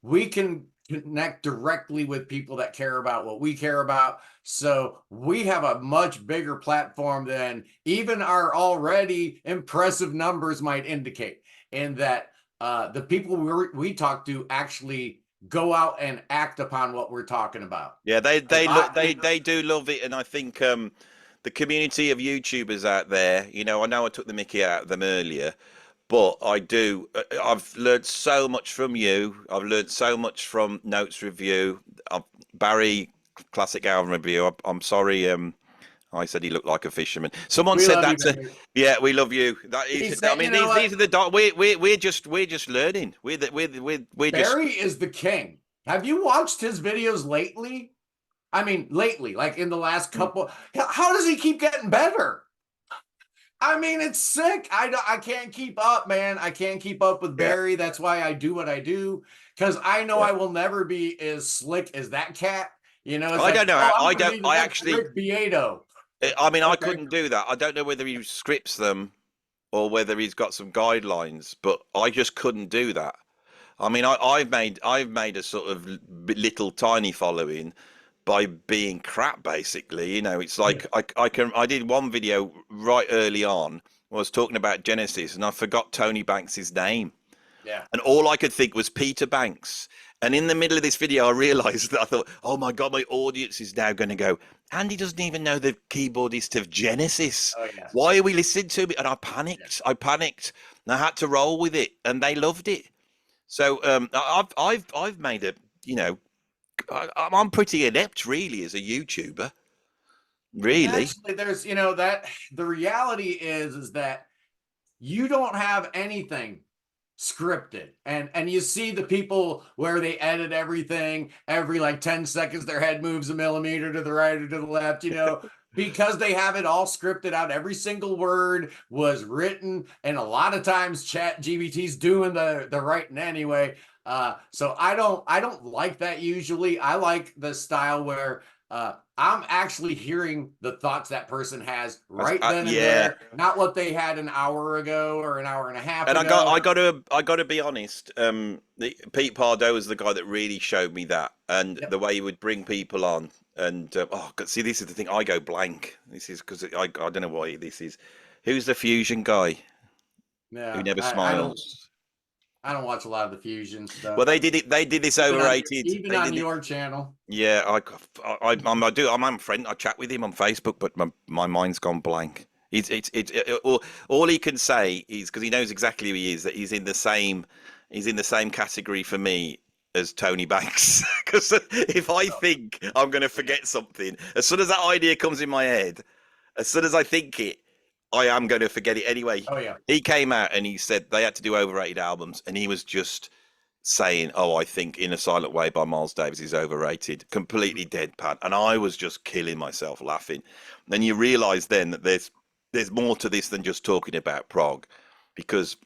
S2: we can connect directly with people that care about what we care about. So we have a much bigger platform than even our already impressive numbers might indicate, in that the people we talk to actually go out and act upon what we're talking about.
S1: Yeah, they do love it, and I think the community of YouTubers out there. I know I took the Mickey out of them earlier, but I do. I've learned so much from you. I've learned so much from Notes Review, Barry Classic Album Review. I'm sorry. I said he looked like a fisherman. Someone
S2: We
S1: said
S2: love you,
S1: that to.
S2: Barry.
S1: Yeah, we love you. That
S2: He
S1: is. I
S2: said,
S1: mean,
S2: you know
S1: these
S2: what?
S1: are the. We're just learning. We're just.
S2: Barry is the king. Have you watched his videos lately? I mean, lately, like in the last couple. How does he keep getting better? I mean, it's sick. I can't keep up, man. I can't keep up with
S1: Yeah.
S2: Barry. That's why I do what I do, because I know
S1: Yeah.
S2: I will never be as slick as that cat. It's
S1: I
S2: like,
S1: don't know.
S2: oh, I'm
S1: I
S2: going to
S1: don't.
S2: be the
S1: I
S2: next
S1: actually.
S2: Rick Beato.
S1: I mean, I
S2: Okay.
S1: couldn't do that. I don't know whether he scripts them or whether he's got some guidelines, but I just couldn't do that. I mean, I've made a sort of little tiny following by being crap, basically. It's like I did one video right early on. I was talking about Genesis, and I forgot Tony Banks's name.
S2: Yeah.
S1: And all I could think was Peter Banks. And in the middle of this video, I realized that I thought, oh my God, my audience is now going to go, Andy doesn't even know the keyboardist of Genesis.
S2: Oh, yeah.
S1: Why are we listening to it? And I panicked.
S2: Yeah.
S1: I panicked. And I had to roll with it. And they loved it. So I've made I'm pretty inept, really, as a YouTuber. Really.
S2: Actually, there's, that the reality is that you don't have anything scripted, and you see the people where they edit everything every like 10 seconds, their head moves a millimeter to the right or to the left, because they have it all scripted out. Every single word was written, and a lot of times chat GBT's doing the writing anyway. So I don't like that. Usually I like the style where I'm actually hearing the thoughts that person has right then and
S1: Yeah.
S2: there, not what they had an hour ago or an hour and a half
S1: And
S2: ago.
S1: I got to be honest. Pete Pardo was the guy that really showed me that, and
S2: Yep.
S1: the way he would bring people on. And see, this is the thing. I go blank. This is because I don't know why this is. Who's the fusion guy who
S2: Yeah,
S1: never smiles?
S2: I don't watch a lot of the fusion stuff.
S1: Well, they did it. They did this
S2: Even
S1: overrated.
S2: even
S1: They
S2: on
S1: did it.
S2: your channel.
S1: Yeah, I do. I'm a friend. I chat with him on Facebook, but my mind's gone blank. All he can say is because he knows exactly who he is, that he's in the same category for me as Tony Banks. Because if I think I'm going to forget something, as soon as that idea comes in my head, as soon as I think it, I am going to forget it anyway.
S2: Oh yeah.
S1: He came out and he said they had to do overrated albums, and he was just saying, "Oh, I think In a Silent Way by Miles Davis is overrated," completely deadpan, and I was just killing myself laughing. Then you realise then that there's more to this than just talking about prog, because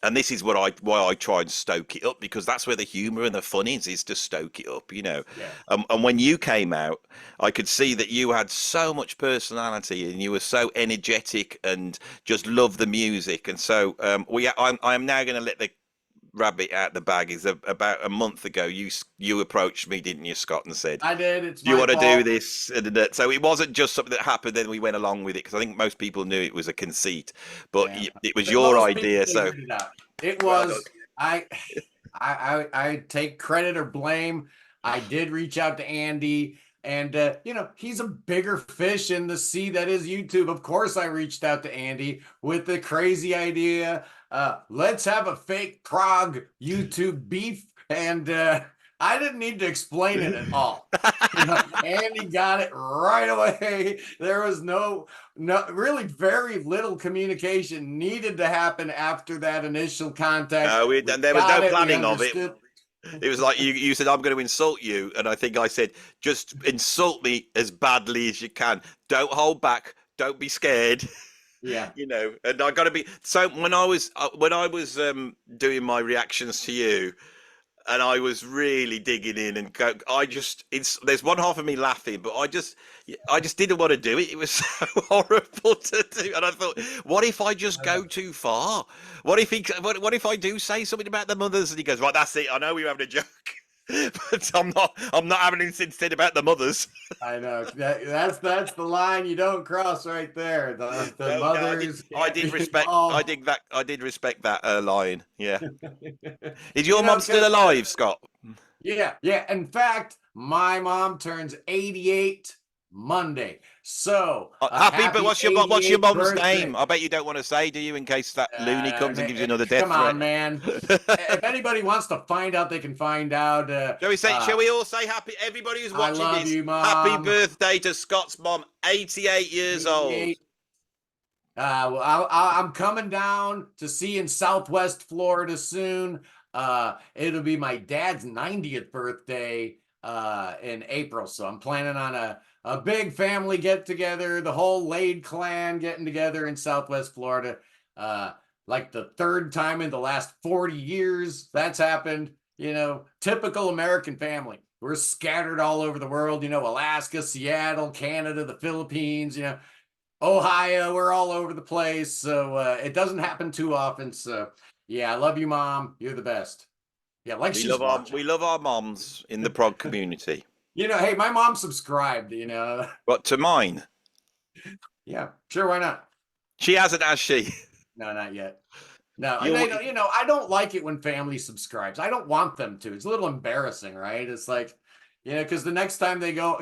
S1: and this is what why I try and stoke it up, because that's where the humor and the fun is to stoke it up, you know.
S2: Yeah.
S1: And when you came out, I could see that you had so much personality and you were so energetic and just loved the music. And so I'm now going to let the rabbit out the bag. Is about a month ago you approached me, didn't you, Scott, and said,
S2: I did. It's
S1: do you
S2: my
S1: want to do
S2: fault.
S1: this? And so it wasn't just something that happened, then we went along with it, because I think most people knew it was a conceit, but
S2: Yeah.
S1: it was
S2: But
S1: your
S2: most people
S1: idea. So
S2: figured it out. It
S1: well done.
S2: was I I take credit or blame. I did reach out to Andy, and he's a bigger fish in the sea that is YouTube. Of course, I reached out to Andy with the crazy idea. Let's have a fake Prog YouTube beef, and I didn't need to explain it at all. Andy got it right away. There was no really very little communication needed to happen after that initial contact. We
S1: And there was no
S2: got it. We
S1: planning of it.
S2: understood.
S1: It was like you said, I'm going to insult you. And I think I said, just insult me as badly as you can. Don't hold back. Don't be scared.
S2: Yeah.
S1: And I got to be. So when I was doing my reactions to you, and I was really digging in and there's one half of me laughing, but I just didn't want to do it. It was so horrible to do, and I thought, what if I just go too far? What if I do say something about the mothers? And he goes, right, that's it. I know we were having a joke, but I'm not having anything said about the mothers.
S2: I know that's the line you don't cross right there. The
S1: No,
S2: mothers.
S1: I did respect. I did respect that line. Yeah. Is
S2: You
S1: your
S2: know,
S1: mum still
S2: because
S1: alive, Scott?
S2: yeah. In fact, my mom turns 88 Monday. So
S1: Happy, but
S2: happy
S1: what's your
S2: 88th
S1: mum's
S2: birthday.
S1: name? I bet you don't want to say, do you, in case that loony comes and gives you another death
S2: Come on,
S1: threat.
S2: man. If anybody wants to find out, they can find out.
S1: Shall we all say happy? Everybody who's
S2: I
S1: watching
S2: love
S1: this,
S2: you,
S1: happy
S2: Mom.
S1: birthday to Scott's mom, 88 years old.
S2: 88. Well, I'm coming down to see you in Southwest Florida soon. It'll be my dad's 90th birthday in April, so I'm planning on a big family get together, the whole Lade clan getting together in Southwest Florida. Like the third time in the last 40 years that's happened. Typical American family. We're scattered all over the world. Alaska, Seattle, Canada, the Philippines. Ohio, we're all over the place. So it doesn't happen too often. So yeah, I love you, Mom. You're the best. Yeah, like she's watching.
S1: We love our moms in the prog community.
S2: Hey, my mom subscribed,
S1: But to mine,
S2: Yeah, sure, why not?
S1: she hasn't, has she?
S2: No, not yet. No,
S1: You-
S2: and I don't like it when family subscribes. I don't want them to. It's a little embarrassing, right? It's like, because the next time they go,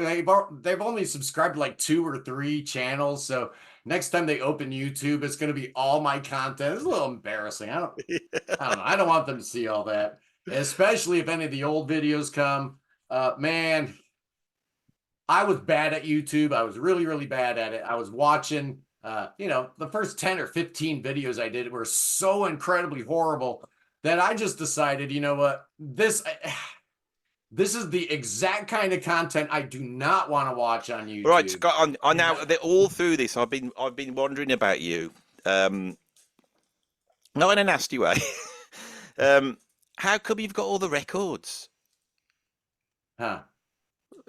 S2: they've only subscribed to like 2 or 3 channels. So next time they open YouTube, it's going to be all my content. It's a little embarrassing. I don't know. I don't want them to see all that, especially if any of the old videos come. Man, I was bad at YouTube. I was really, really bad at it. I was watching, the first 10 or 15 videos I did were so incredibly horrible that I just decided, you know what, this is the exact kind of content I do not want to watch on YouTube.
S1: Right, Scott. I now all through this, I've been wondering about you. Not in a nasty way. How come you've got all the records?
S2: Huh?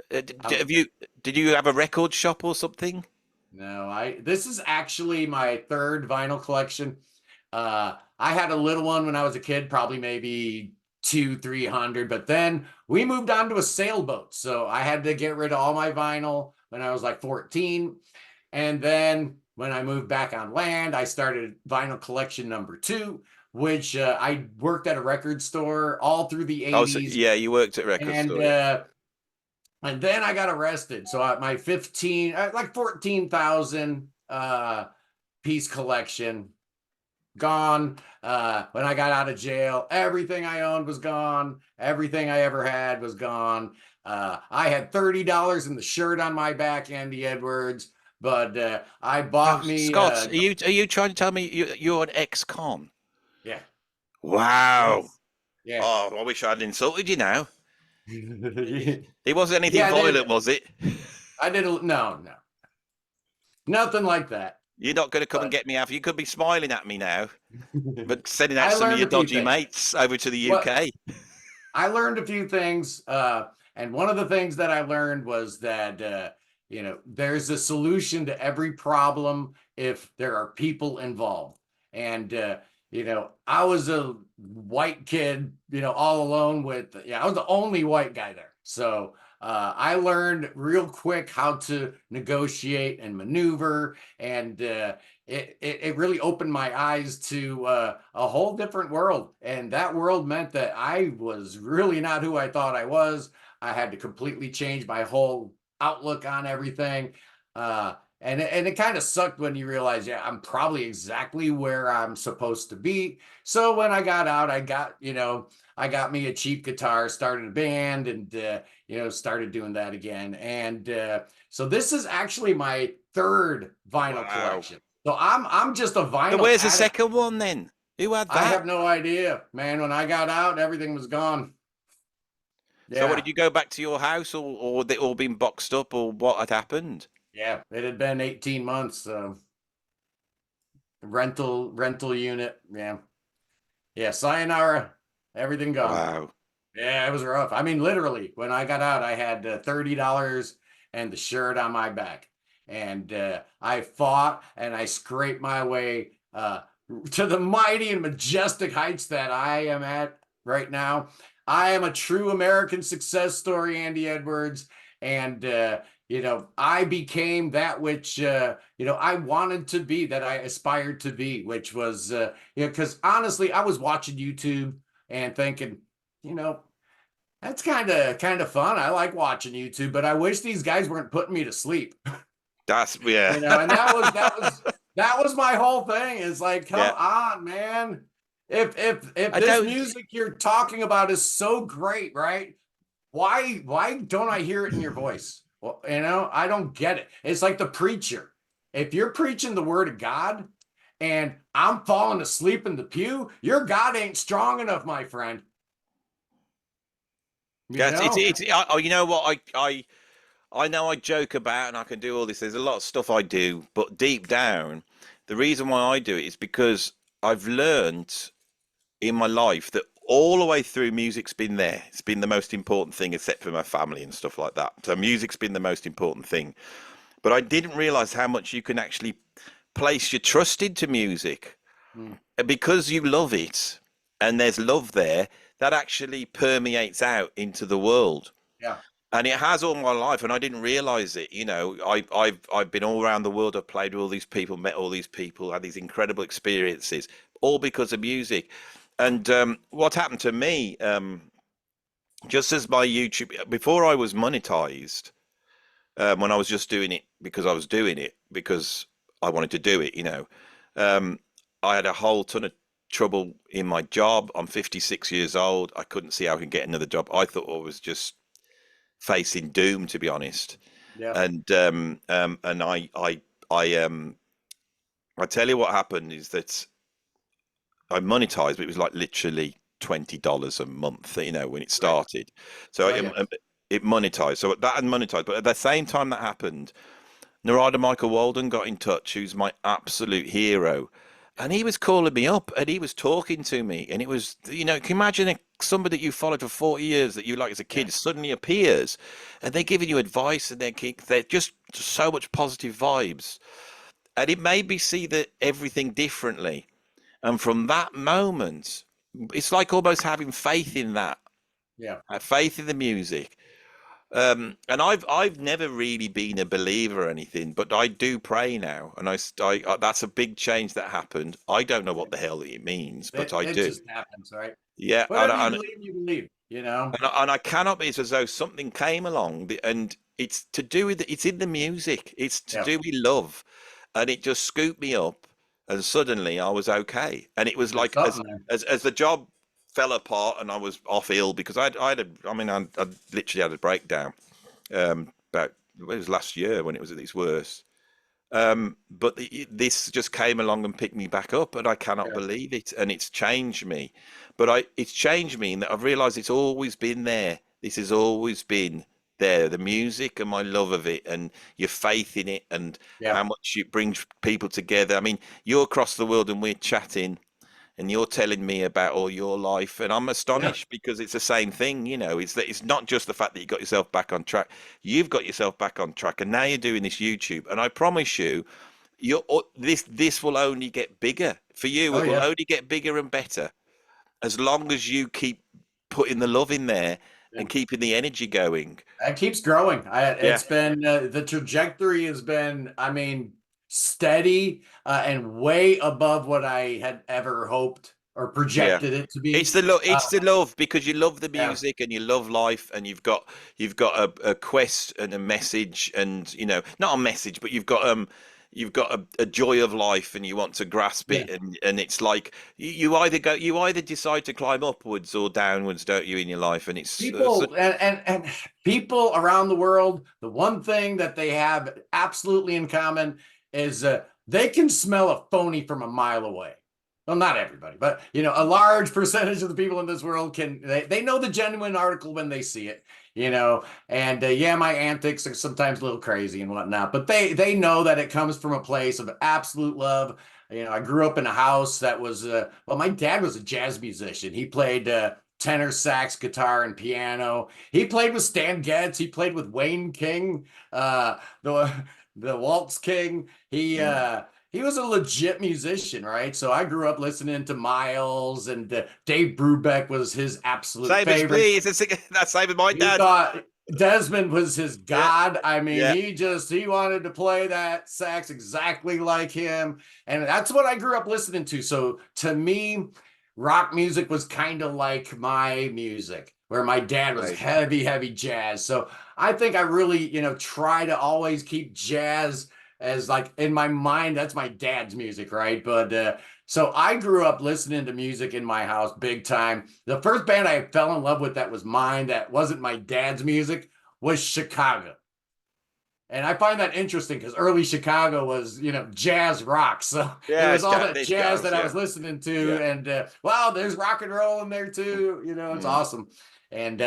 S1: Did you have a record shop or something?
S2: No, this is actually my 3rd vinyl collection. I had a little one when I was a kid, probably maybe 200-300, but then we moved on to a sailboat. So I had to get rid of all my vinyl when I was like 14. And then when I moved back on land, I started vinyl collection number 2, which I worked at a record store all through the 80s.
S1: Oh, so, yeah, you worked at record store.
S2: And then I got arrested. So my 14,000 piece collection gone. When I got out of jail, everything I owned was gone. Everything I ever had was gone. I had $30 in the shirt on my back, Andy Edwards, but I bought me.
S1: Scott, are you trying to tell me you're an ex-con?
S2: Yeah.
S1: Wow.
S2: Yeah.
S1: Oh, I wish I hadn't insulted you now.
S2: It
S1: wasn't anything violent, was it?
S2: I didn't. No, nothing like that.
S1: You're not going to come and
S2: But
S1: get me out. You could be smiling at me now, but sending out
S2: I
S1: some of
S2: learned
S1: your
S2: a few
S1: dodgy
S2: things.
S1: mates over to the
S2: What
S1: UK.
S2: I learned a few things, and one of the things that I learned was that there's a solution to every problem if there are people involved. And I was a white kid, all alone with I was the only white guy there. So I learned real quick how to negotiate and maneuver, and it really opened my eyes to a whole different world. And that world meant that I was really not who I thought I was. I had to completely change my whole outlook on everything. And it kind of sucked when you realize, yeah, I'm probably exactly where I'm supposed to be. So when I got out, I got me a cheap guitar, started a band, and started doing that again. And so this is actually my third vinyl
S1: Wow.
S2: collection. So I'm just a
S1: So
S2: vinyl
S1: where's the
S2: addict.
S1: second one then? Who had
S2: I
S1: that?
S2: have no idea, man. When I got out, everything was gone.
S1: So what,
S2: Yeah.
S1: did you go back to your house, or they all been boxed up, or what had happened?
S2: Yeah. It had been 18 months. Rental unit. Yeah. Yeah. Sayonara. Everything gone.
S1: Wow.
S2: Yeah, it was rough. I mean, literally, when I got out, I had $30 and the shirt on my back. And I fought and I scraped my way to the mighty and majestic heights that I am at right now. I am a true American success story, Andy Edwards. And, I became that which, I wanted to be, that I aspired to be, which was, because honestly, I was watching YouTube and thinking, you know, that's kind of fun. I like watching YouTube, but I wish these guys weren't putting me to sleep.
S1: That's yeah.
S2: And that was my whole thing. Is like, come
S1: Yeah.
S2: on, man. If
S1: I
S2: this
S1: don't.
S2: music you're talking about is so great, right? Why don't I hear it in your voice? Well, I don't get it. It's like the preacher. If you're preaching the word of God and I'm falling asleep in the pew, your God ain't strong enough, my friend. You
S1: Yes,
S2: know?
S1: you know what I know I joke about and I can do all this. There's a lot of stuff I do, but deep down, the reason why I do it is because I've learned in my life that all the way through music's been there. It's been the most important thing, except for my family and stuff like that. So music's been the most important thing. But I didn't realize how much you can actually place your trust into music.
S2: Mm,
S1: Because you love it and there's love there, that actually permeates out into the world.
S2: yeah.
S1: And it has all my life, and I didn't realize it. I've been all around the world. I've played with all these people, met all these people, had these incredible experiences, all because of music. And what happened to me, just as my YouTube, before I was monetized, when I was just doing it because I was doing it because I wanted to do it, um, I had a whole ton of trouble in my job. I'm 56 years old. I couldn't see how I could get another job. I thought I was just facing doom, to be honest.
S2: Yeah.
S1: And I tell you what happened is that I monetized, but it was like literally $20 a month, when it
S2: Right.
S1: started. So
S2: Oh yeah.
S1: it monetized. So that had monetized, but at the same time that happened, Narada Michael Walden got in touch, who's my absolute hero. And he was calling me up and he was talking to me. And it was, can you imagine somebody that you followed for 40 years that you like as a
S2: Yeah.
S1: kid suddenly appears and they're giving you advice and they're just so much positive vibes. And it made me see that everything differently. And from that moment, it's like almost having faith in that,
S2: Yeah.
S1: faith in the music. And I've never really been a believer or anything, but I do pray now, and that's a big change that happened. I don't know what the hell it means, but I
S2: It
S1: do.
S2: just happens, right?
S1: Yeah,
S2: Whatever you believe, you believe,
S1: and I cannot be. It's as though something came along, and it's to do with it's in the music. It's to
S2: Yeah.
S1: do with love, and it just scooped me up, and suddenly I was okay. And it was
S2: There's
S1: like
S2: something there.
S1: as the job fell apart, and I was off ill because I literally had a breakdown. About it was last year when it was at its worst. But this just came along and picked me back up, and I cannot
S2: Yeah.
S1: believe it. And it's changed me. But it's changed me in that I've realised it's always been there. This has always been there, the music and my love of it and your faith in it and
S2: Yeah.
S1: how much it brings people together. I mean, you're across the world and we're chatting and you're telling me about all your life, and I'm
S2: Yeah.
S1: astonished because it's the same thing, you know. It's that it's not just the fact that you got yourself back on track. You've got yourself back on track, and now you're doing this YouTube, and I promise you, this will only get bigger for you.
S2: Oh
S1: It will
S2: yeah.
S1: only get bigger and better as long as you keep putting the love in there
S2: Yeah.
S1: and keeping the energy going.
S2: It keeps growing.
S1: Yeah,
S2: It's been the trajectory has been, I mean, steady and way above what I had ever hoped or
S1: yeah.
S2: projected it to
S1: It's
S2: be.
S1: the love. It's the love because you love the
S2: Yeah.
S1: music and you love life, and you've got a quest and a message, and you know, not a message, but you've got a joy of life, and you want to grasp
S2: Yeah.
S1: it, and it's like you either decide to climb upwards or downwards, don't you, in your life, and it's
S2: People and people around the world, the one thing that they have absolutely in common is they can smell a phony from a mile away. Well, not everybody, but a large percentage of the people in this world they know the genuine article when they see it, and yeah, my antics are sometimes a little crazy and whatnot, but they know that it comes from a place of absolute love. I grew up in a house that was well, my dad was a jazz musician. He played tenor sax, guitar, and piano. He played with Stan Getz. He played with Wayne King, the Waltz King.
S1: mm.
S2: He was a legit musician, right? So I grew up listening to Miles, and Dave Brubeck was his absolute
S1: Same as
S2: favorite.
S1: me. That's same as my
S2: He
S1: dad.
S2: thought Desmond was his
S1: Yeah,
S2: god. I mean,
S1: yeah.
S2: he wanted to play that sax exactly like him. And that's what I grew up listening to. So to me, rock music was kind of like my music, where my dad was
S1: Right.
S2: heavy, heavy jazz. So I think I really, try to always keep jazz as like in my mind. That's my dad's music, right? But so I grew up listening to music in my house big time. The first band I fell in love with that was mine, that wasn't my dad's music, was Chicago. And I find that interesting because early Chicago was, jazz rock. So it
S1: Yeah,
S2: was all that
S1: there's
S2: jazz
S1: jazz.
S2: that I
S1: Yeah,
S2: was listening to.
S1: yeah.
S2: And wow, there's rock and roll in there too. It's
S1: Mm.
S2: awesome. And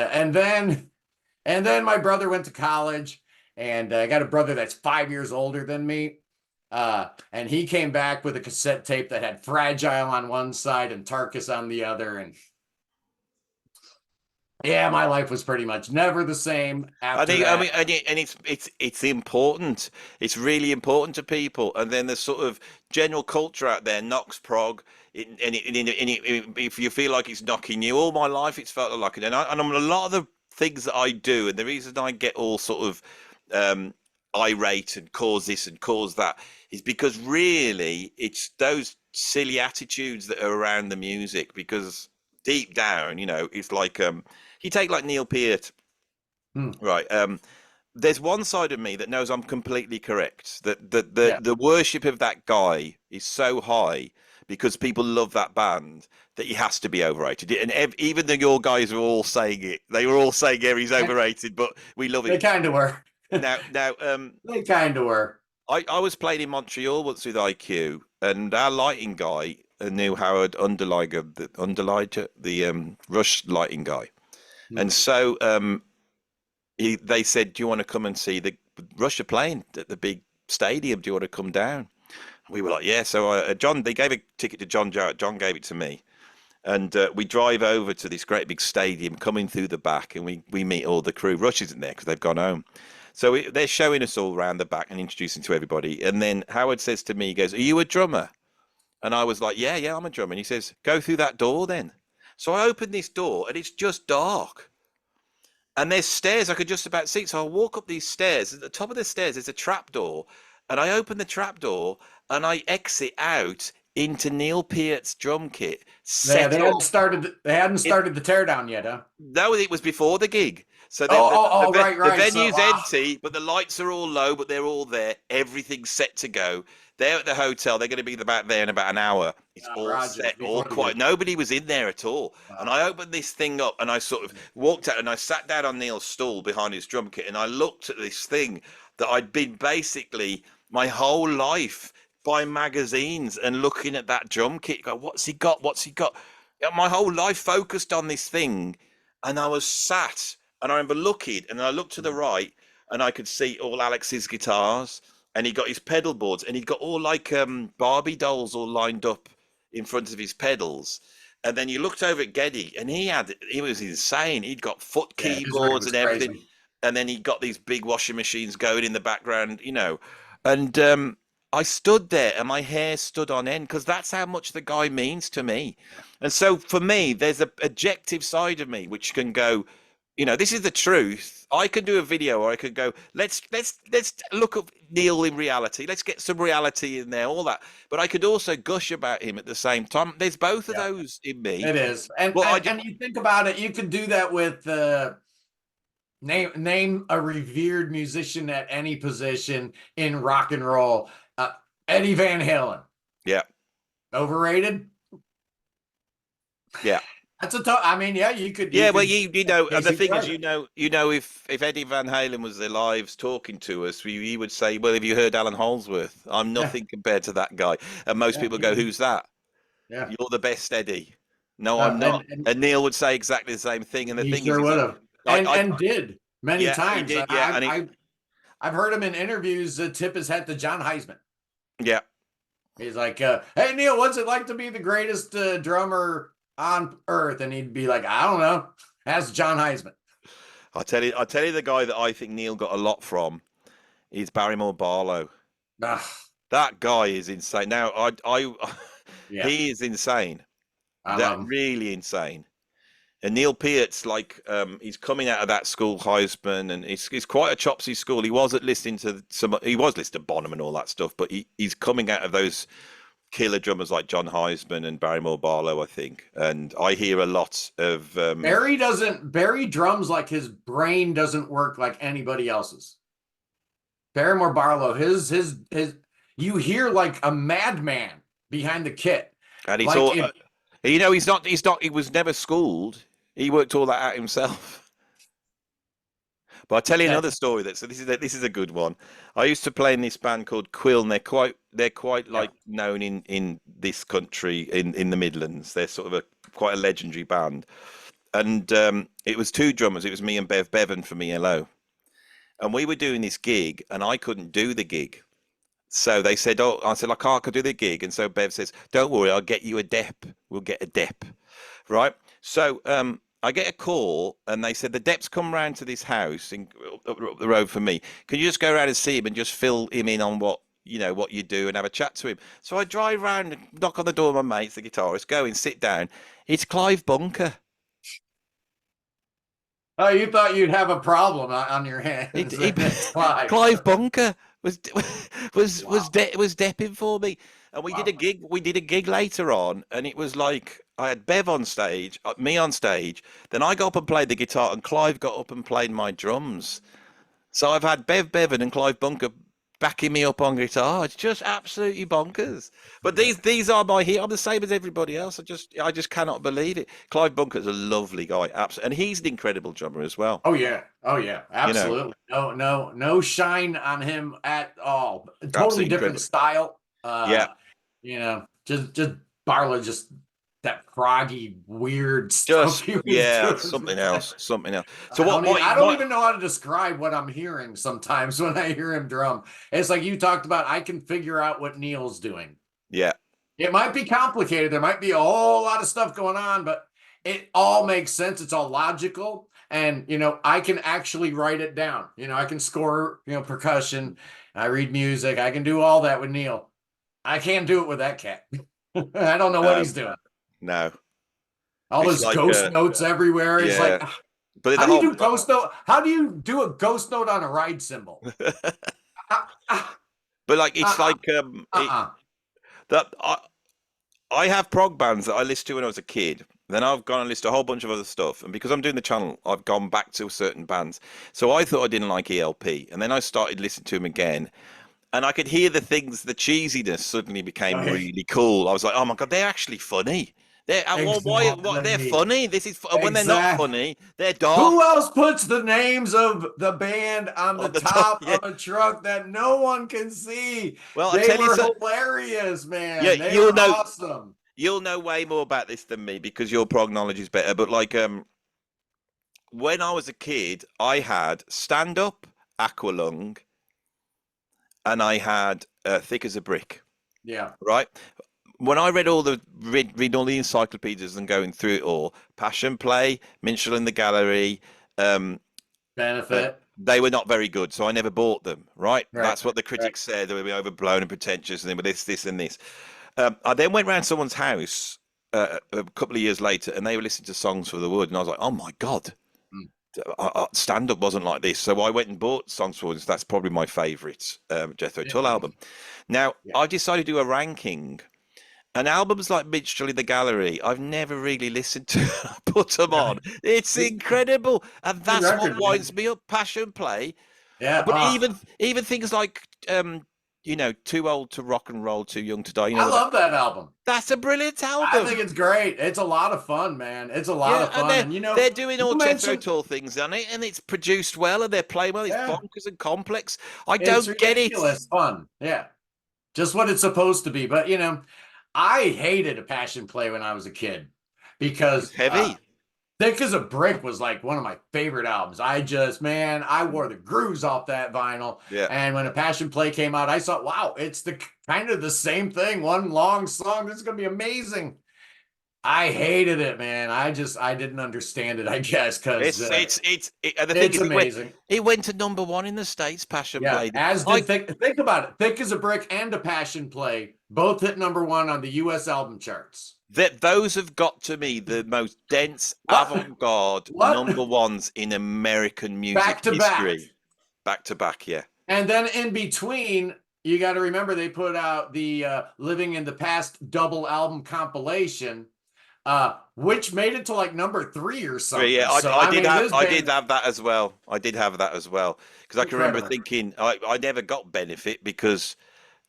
S2: then my brother went to college, and I got a brother that's 5 years older than me. And he came back with a cassette tape that had Fragile on one side and Tarkus on the other. And yeah, my life was pretty much never the same
S1: I
S2: after
S1: think I mean,
S2: that.
S1: and it's important. It's really important to people. And then the sort of general culture out there knocks prog. If you feel like it's knocking you, all my life it's felt like it. And I'm a lot of the things that I do, and the reason I get all sort of um, irate and cause this and cause that is because really it's those silly attitudes that are around the music. Because deep down, it's like you take like Neil Peart.
S2: Hmm.
S1: Right. There's one side of me that knows I'm completely correct. That the
S2: Yeah.
S1: the worship of that guy is so high because people love that band that he has to be overrated. And even though your guys were all saying it, they were all saying, "Yeah, he's
S2: And
S1: overrated," but we love
S2: they
S1: him.
S2: kind of were.
S1: Now,
S2: They kind of were.
S1: I was playing in Montreal once with IQ, and our lighting guy knew Howard Underliger, the Rush lighting guy,
S2: Hmm.
S1: and so they said, "Do you want to come and see the Russia playing at the big stadium? Do you want to come down?" We were like, "Yeah." So John, they gave a ticket to John Jarrett. John gave it to me, and we drive over to this great big stadium, coming through the back, and we meet all the crew. Rush isn't there because they've gone home. So they're showing us all around the back and introducing to everybody. And then Howard says to me, he goes, "Are you a drummer?" And I was like, "Yeah, yeah, I'm a drummer." And he says, "Go through that door then." So I opened this door, and it's just dark. And there's stairs I could just about see. So I walk up these stairs. At the top of the stairs, there's a trap door. And I open the trap door and I exit out into Neil Peart's drum kit,
S2: Yeah,
S1: set up.
S2: they hadn't
S1: It,
S2: started the teardown yet, huh?
S1: no, it was before the gig. So
S2: Oh, oh, oh, right,
S1: the
S2: right. So
S1: venue's
S2: wow.
S1: empty, but the lights are all low, but they're all there. Everything's set to go. They're at the hotel. They're going to be about there in about an hour. It's all
S2: Rogers
S1: set, all
S2: before the
S1: quiet.
S2: gig.
S1: Nobody was in there at all. And
S2: Wow.
S1: I opened this thing up and I sort of walked out and I sat down on Neil's stool behind his drum kit and I looked at this thing that I'd been basically my whole life buying magazines and looking at that drum kit. Go, what's he got? What's he got? My whole life focused on this thing, and I was sat And I remember looking, and I looked to the right, and I could see all Alex's guitars, and he got his pedal boards, and he'd got all like Barbie dolls all lined up in front of his pedals. And then you looked over at Geddy, and he was insane. He'd got foot
S2: Yeah, his rig
S1: keyboards
S2: was
S1: and everything,
S2: crazy.
S1: and then he got these big washing machines going in the background, you know. And I stood there, and my hair stood on end because that's how much the guy means to me. And so for me, there's a objective side of me which can go, you know, this is the truth. I can do a video, or I could go, let's look at Neil in reality. Let's get some reality in there, all that. But I could also gush about him at the same time. There's both of
S2: Yeah,
S1: those in me.
S2: it is. And
S1: Well,
S2: and you think about it, you could do that with name a revered musician at any position in rock and roll. Eddie Van Halen.
S1: yeah,
S2: Overrated?
S1: yeah.
S2: That's a tough. I mean, yeah, you could.
S1: Yeah, well,
S2: Could.
S1: you know, and the
S2: Casey
S1: thing is,
S2: Carter.
S1: you know, if Eddie Van Halen was alive talking to us, he would say, "Well, have you heard Alan Holdsworth? I'm
S2: Yeah,
S1: nothing compared to that guy." And most
S2: yeah,
S1: people go, "Who's that?"
S2: yeah.
S1: You're the best, Eddie. No, I'm not.
S2: And
S1: And Neil would say exactly the same thing. And the
S2: he
S1: thing is,
S2: sure would have,
S1: I
S2: and did many
S1: yeah, he
S2: times.
S1: did, yeah, and
S2: I've heard him in interviews tip his hat to John Heisman.
S1: yeah.
S2: He's like, "Hey Neil, what's it like to be the greatest drummer on earth?" And he'd be like, "I don't know. Ask John Heisman."
S1: I tell you, the guy that I think Neil got a lot from is Barrymore Barlow.
S2: Ah,
S1: That guy is insane. Now,
S2: yeah,
S1: he is insane.
S2: I
S1: That
S2: love him.
S1: really insane. And Neil Peart's like, he's coming out of that school, Heisman, and it's quite a chopsy school. He was listening to Bonham and all that stuff, but he's coming out of those killer drummers like John Heisman and Barrymore Barlow, I think. And I hear a lot of
S2: Barry drums like his brain doesn't work like anybody else's. Barrymore Barlow, his you hear like a madman behind the kit.
S1: and he's
S2: Like
S1: all,
S2: if
S1: you know, he was never schooled. He worked all that out himself. But I'll tell you
S2: that
S1: another story. This is a good one. I used to play in this band called Quill, and they're quite
S2: yeah.
S1: like known in this country in the Midlands. They're sort of quite a legendary band. And it was two drummers. It was me and Bev Bevan from ELO, and we were doing this gig, and I couldn't do the gig. So they said, "Oh," I said, "I can't do the gig." And so Bev says, "Don't worry, I'll get you a dep. We'll get a dep." Right? So I get a call, and they said the Deps come round to this house up the road from me. Can you just go around and see him and just fill him in on what you do and have a chat to him? So I drive round and knock on the door of my mates, the guitarist, go and sit down. It's Clive Bunker.
S2: Oh, you thought you'd have a problem on your hands. It's Clive.
S1: Clive Bunker was
S2: Wow.
S1: was depping for me, and we did
S2: Wow.
S1: a gig. We did a gig later on, and it was like I had Bev on stage, me on stage. Then I got up and played the guitar, and Clive got up and played my drums. So I've had Bev Bevan and Clive Bunker backing me up on guitar. It's just absolutely bonkers. But these are my heroes. I'm the same as everybody else. I just cannot believe it. Clive Bunker's a lovely guy, absolutely, and he's an incredible drummer as well.
S2: Oh yeah. Oh yeah.
S1: You know,
S2: Absolutely. No shine on him at all. Totally
S1: absolutely
S2: different
S1: incredible.
S2: style.
S1: Yeah,
S2: Just Barlow, just that froggy, weird stuff he was doing.
S1: something else, something else. So what?
S2: I don't even know how to describe what I'm hearing sometimes when I hear him drum. It's like you talked about, I can figure out what Neil's doing.
S1: Yeah,
S2: It might be complicated. There might be a whole lot of stuff going on, but it all makes sense. It's all logical. And, I can actually write it down. I can score, percussion. I read music. I can do all that with Neil. I can't do it with that cat. I don't know what he's doing.
S1: no,
S2: All
S1: it's
S2: those
S1: like
S2: ghost notes everywhere. It's
S1: yeah.
S2: like,
S1: But
S2: how do you do ghost note? How do you do a ghost note on a ride cymbal?
S1: but like it's
S2: Uh-uh.
S1: like that I have prog bands that I listened to when I was a kid. Then I've gone and listened to a whole bunch of other stuff, and because I'm doing the channel, I've gone back to certain bands. So I thought I didn't like ELP, and then I started listening to them again, and I could hear the cheesiness suddenly became
S2: Okay.
S1: really cool. I was like, oh my god, they're actually funny. They're they're
S2: Exactly.
S1: funny. This is when they're not
S2: Exactly.
S1: funny, they're dark
S2: Who else puts the names of the band on the
S1: on the top.
S2: top
S1: Yeah.
S2: of a truck that no one can see?
S1: Well, I
S2: They
S1: tell you,
S2: were
S1: so,
S2: hilarious,
S1: yeah,
S2: man. They were awesome.
S1: you'll know way more about this than me because your prog knowledge is better. But like when I was a kid, I had Stand Up, Aqualung, and I had Thick as a Brick.
S2: Yeah.
S1: Right. When I read all the encyclopedias and going through it all, Passion Play, Minstrel in the Gallery, um,
S2: Benefit.
S1: they were not very good, so I never bought them. Right,
S2: Right.
S1: that's what the
S2: Right.
S1: critics said. They would be overblown and pretentious, and then with this, and this. I then went round someone's house a couple of years later, and they were listening to Songs for the Wood, and I was like, "Oh my god,
S2: Mm.
S1: stand up wasn't like this." So I went and bought Songs for the Wood. That's probably my favourite Jethro
S2: Yeah.
S1: Tull album. Now
S2: Yeah.
S1: I decided to do a ranking. And albums like Minstrel in the Gallery, I've never really listened to. Put them on. It's incredible, and
S2: Good
S1: that's what
S2: record, man.
S1: winds me up. Passion Play,
S2: Yeah.
S1: but even things like Too Old to Rock and Roll, Too Young to Die.
S2: I love that album.
S1: That's a brilliant
S2: I
S1: album.
S2: think it's great. It's a lot of fun, man. It's a lot
S1: Yeah,
S2: of
S1: and
S2: fun. And
S1: they're doing all
S2: you
S1: Jethro
S2: mentioned
S1: Tull things on it, and it's produced well, and they're playing well. It's
S2: yeah,
S1: bonkers and complex. I
S2: it's
S1: don't get it.
S2: ridiculous fun. Yeah. Just what it's supposed to be. But I hated a Passion Play when I was a kid
S1: It's
S2: because
S1: heavy.
S2: Thick as a Brick was like one of my favorite albums. I wore the grooves off that vinyl.
S1: Yeah.
S2: And when a Passion Play came out, I thought, wow, it's the kind of the same thing. One long song. This is going to be amazing. I hated it, man. I didn't understand it, I guess, because
S1: And the thing
S2: it's
S1: is,
S2: amazing.
S1: it went to #1 in the States. Passion
S2: Yeah,
S1: Play.
S2: as did Thick. Think about it. Thick as a Brick and a Passion Play both hit #1 on the U.S. album charts.
S1: That those have got to me the most dense
S2: What?
S1: avant-garde
S2: What?
S1: #1s in American music
S2: Back to back.
S1: history. Back to back, yeah.
S2: And then in between, you got to remember they put out the Living in the Past double album compilation, which made it to like #3 or something.
S1: Yeah,
S2: So,
S1: I did
S2: band,
S1: have that as well. I did have that as well because I can remember
S2: incredible.
S1: thinking I never got Benefit because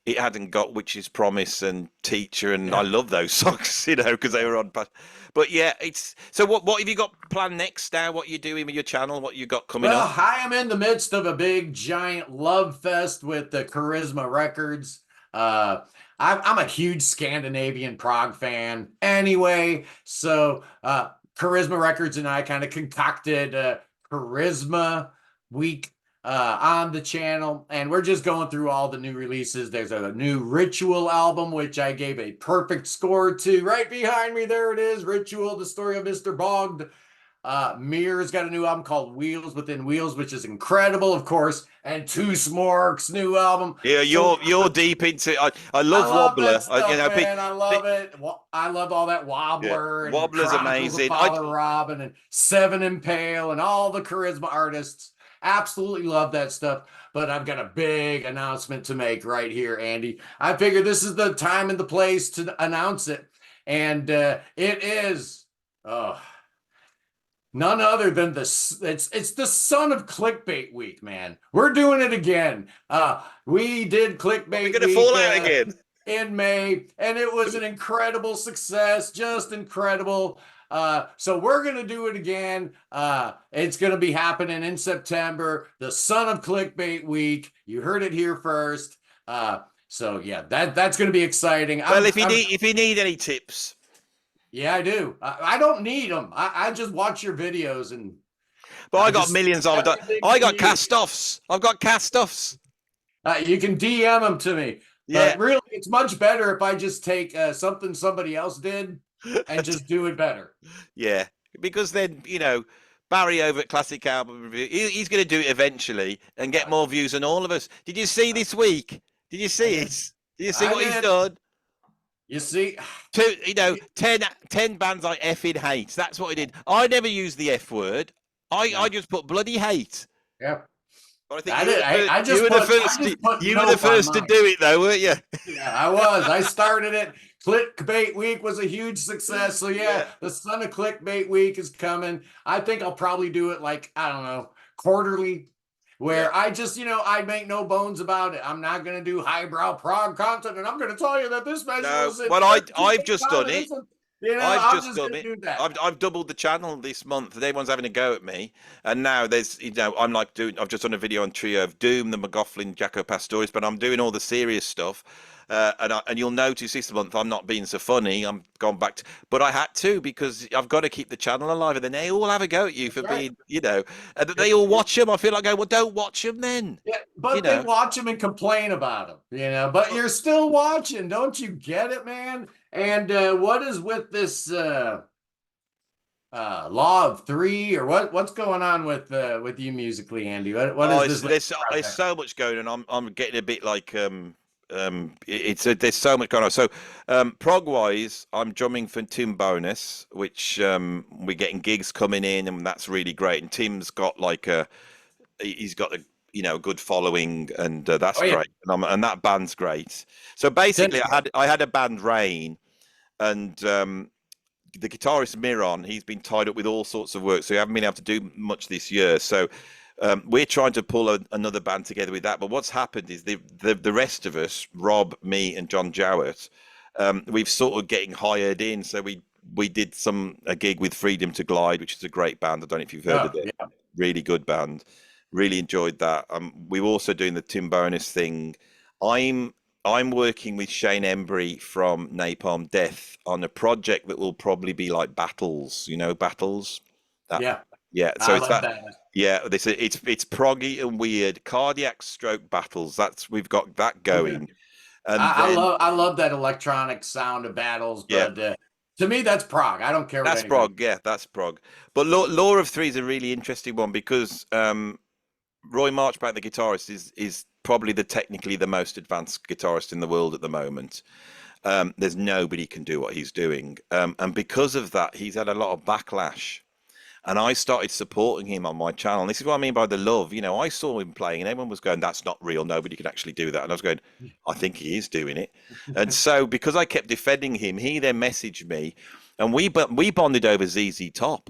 S1: it hadn't got Witch's Promise and Teacher, and I love those songs, because they were on. But yeah, it's so. What have you got planned next now? What you doing with your channel? What you got coming
S2: Well,
S1: up?
S2: I am in the midst of a big giant love fest with the Charisma Records. I'm a huge Scandinavian prog fan anyway, so Charisma Records and I kind of concocted Charisma Week on the channel, and we're just going through all the new releases. There's a new Ritual album, which I gave a perfect score to. Right behind me, there it is, Ritual, the story of Mr. Bogged. Mirror's got a new album called Wheels Within Wheels, which is incredible, of course. And Two Smorks' new album.
S1: Yeah, you're deep into it. I love Wobbler.
S2: That stuff, man. I love it. I love all that Wobbler and
S1: Wobbler's
S2: Chronicles
S1: amazing.
S2: of Father Robin and Seven Impale and all the Charisma artists. Absolutely love that stuff. But I've got a big announcement to make right here, Andy. I figure this is the time and the place to announce it. And it is none other than it's the son of Clickbait Week, man. We're doing it again. We did Clickbait
S1: We're gonna
S2: Week
S1: fall out again
S2: in May, and it was an incredible success, just incredible. So we're gonna do it again. It's gonna be happening in September, the son of Clickbait Week. You heard it here first. So yeah, that's gonna be exciting.
S1: Well, if you need any tips.
S2: Yeah, I do. I don't need them. I just watch your videos and.
S1: But I got millions of them. I got cast-offs. I've got cast-offs.
S2: You can DM them to me.
S1: Yeah.
S2: But really, it's much better if I just take something somebody else did and just do it better.
S1: Yeah, because then, Barry over at Classic Album Review, he's going to do it eventually and get more views than all of us. Did you see this week? Did you see it? Did you see what he's done?
S2: You see,
S1: 10 bands I effing hate. That's what I did. I never used the F word. I just put bloody hate.
S2: Yeah.
S1: But I think
S2: you were
S1: the first to do it, though, weren't you?
S2: Yeah, I was. I started it. Clickbait Week was a huge success. So yeah, the son of Clickbait Week is coming. I think I'll probably do it like, I don't know, quarterly. Where I just, I make no bones about it. I'm not going to do highbrow prog content, and I'm going to tell you that this measure is.
S1: Well, I've just done it.
S2: I'm
S1: just
S2: just
S1: done
S2: gonna
S1: it.
S2: do that.
S1: I've doubled the channel this month, and everyone's having a go at me. And now there's, I'm like doing. I've just done a video on Trio of Doom, the McGofflin, Jaco Pastorius, but I'm doing all the serious stuff. And you'll notice this month I'm not being so funny. I'm gone back to, but I had to because I've got to keep the channel alive. And then they all have a go at you
S2: That's
S1: for
S2: right.
S1: being, and they all watch them. I feel like, well, don't watch them then,
S2: Yeah,
S1: you
S2: but they
S1: know.
S2: watch them and complain about them. But you're still watching. Don't you get it, man? And what is with this law of three, or what's going on with you musically, Andy? What
S1: Oh,
S2: is
S1: it's
S2: this
S1: there's
S2: project?
S1: so much going on. I'm getting a bit like there's so much going on. So prog wise, I'm drumming for Tim Bonus, which we're getting gigs coming in, and that's really great. And Tim's got like he's got a good following, and that's
S2: Oh yeah,
S1: great. And that band's great. So basically,
S2: attention.
S1: I had a band Rain, and the guitarist Miron, he's been tied up with all sorts of work, so we haven't been able to do much this year. So we're trying to pull another band together with that. But what's happened is the rest of us, Rob, me, and John Jowett, we've sort of getting hired in. So we did a gig with Freedom to Glide, which is a great band. I don't know if you've heard
S2: Oh
S1: of it.
S2: yeah,
S1: Really good band. Really enjoyed that. We're also doing the Tim Bonus thing. I'm I'm working with Shane Embry from Napalm Death on a project that will probably be like Battles, Battles. That
S2: yeah.
S1: yeah, so
S2: I
S1: it's
S2: love
S1: that.
S2: that.
S1: Yeah, it's proggy and weird. Cardiac stroke battles. We've got that
S2: Okay.
S1: going. And then
S2: I love that electronic sound of battles,
S1: yeah,
S2: but to me that's prog. I don't care what
S1: that's
S2: anybody.
S1: prog. Yeah, that's prog. But Law of Three is a really interesting one because Roy Marchbank, the guitarist, is probably technically the most advanced guitarist in the world at the moment. There's nobody can do what he's doing, and because of that, he's had a lot of backlash. And I started supporting him on my channel. And this is what I mean by the love. I saw him playing, and everyone was going, "That's not real. Nobody can actually do that." And I was going, "I think he is doing it." And so, because I kept defending him, he then messaged me, and we bonded over ZZ Top.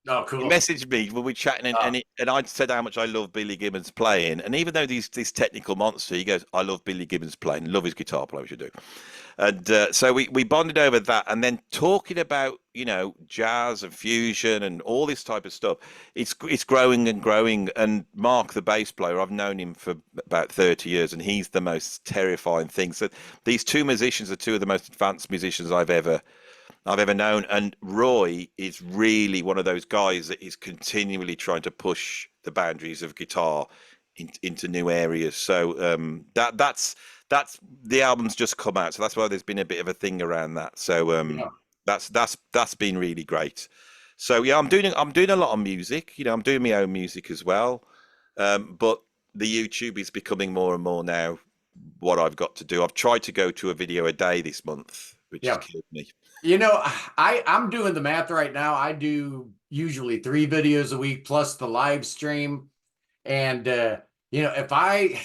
S2: Oh,
S1: He
S2: cool.
S1: messaged me when we were chatting,
S2: Uh,
S1: and I said how much I love Billy Gibbons playing. And even though he's this technical monster, he goes, "I love Billy Gibbons playing. Love his guitar playing, which I do." And so we bonded over that, and then talking about jazz and fusion and all this type of stuff. It's growing and growing. And Mark, the bass player, I've known him for about 30 years, and he's the most terrifying thing. So these two musicians are two of the most advanced musicians I've ever known. And Roy is really one of those guys that is continually trying to push the boundaries of guitar into new areas. So that's the album's just come out, so that's why there's been a bit of a thing around that. So
S2: yeah.
S1: that's been really great. So yeah, I'm doing a lot of music. I'm doing my own music as well. But the YouTube is becoming more and more now what I've got to do. I've tried to go to a video a day this month, which has
S2: Yeah.
S1: killed me.
S2: I'm doing the math right now. I do usually 3 videos a week plus the live stream. And if I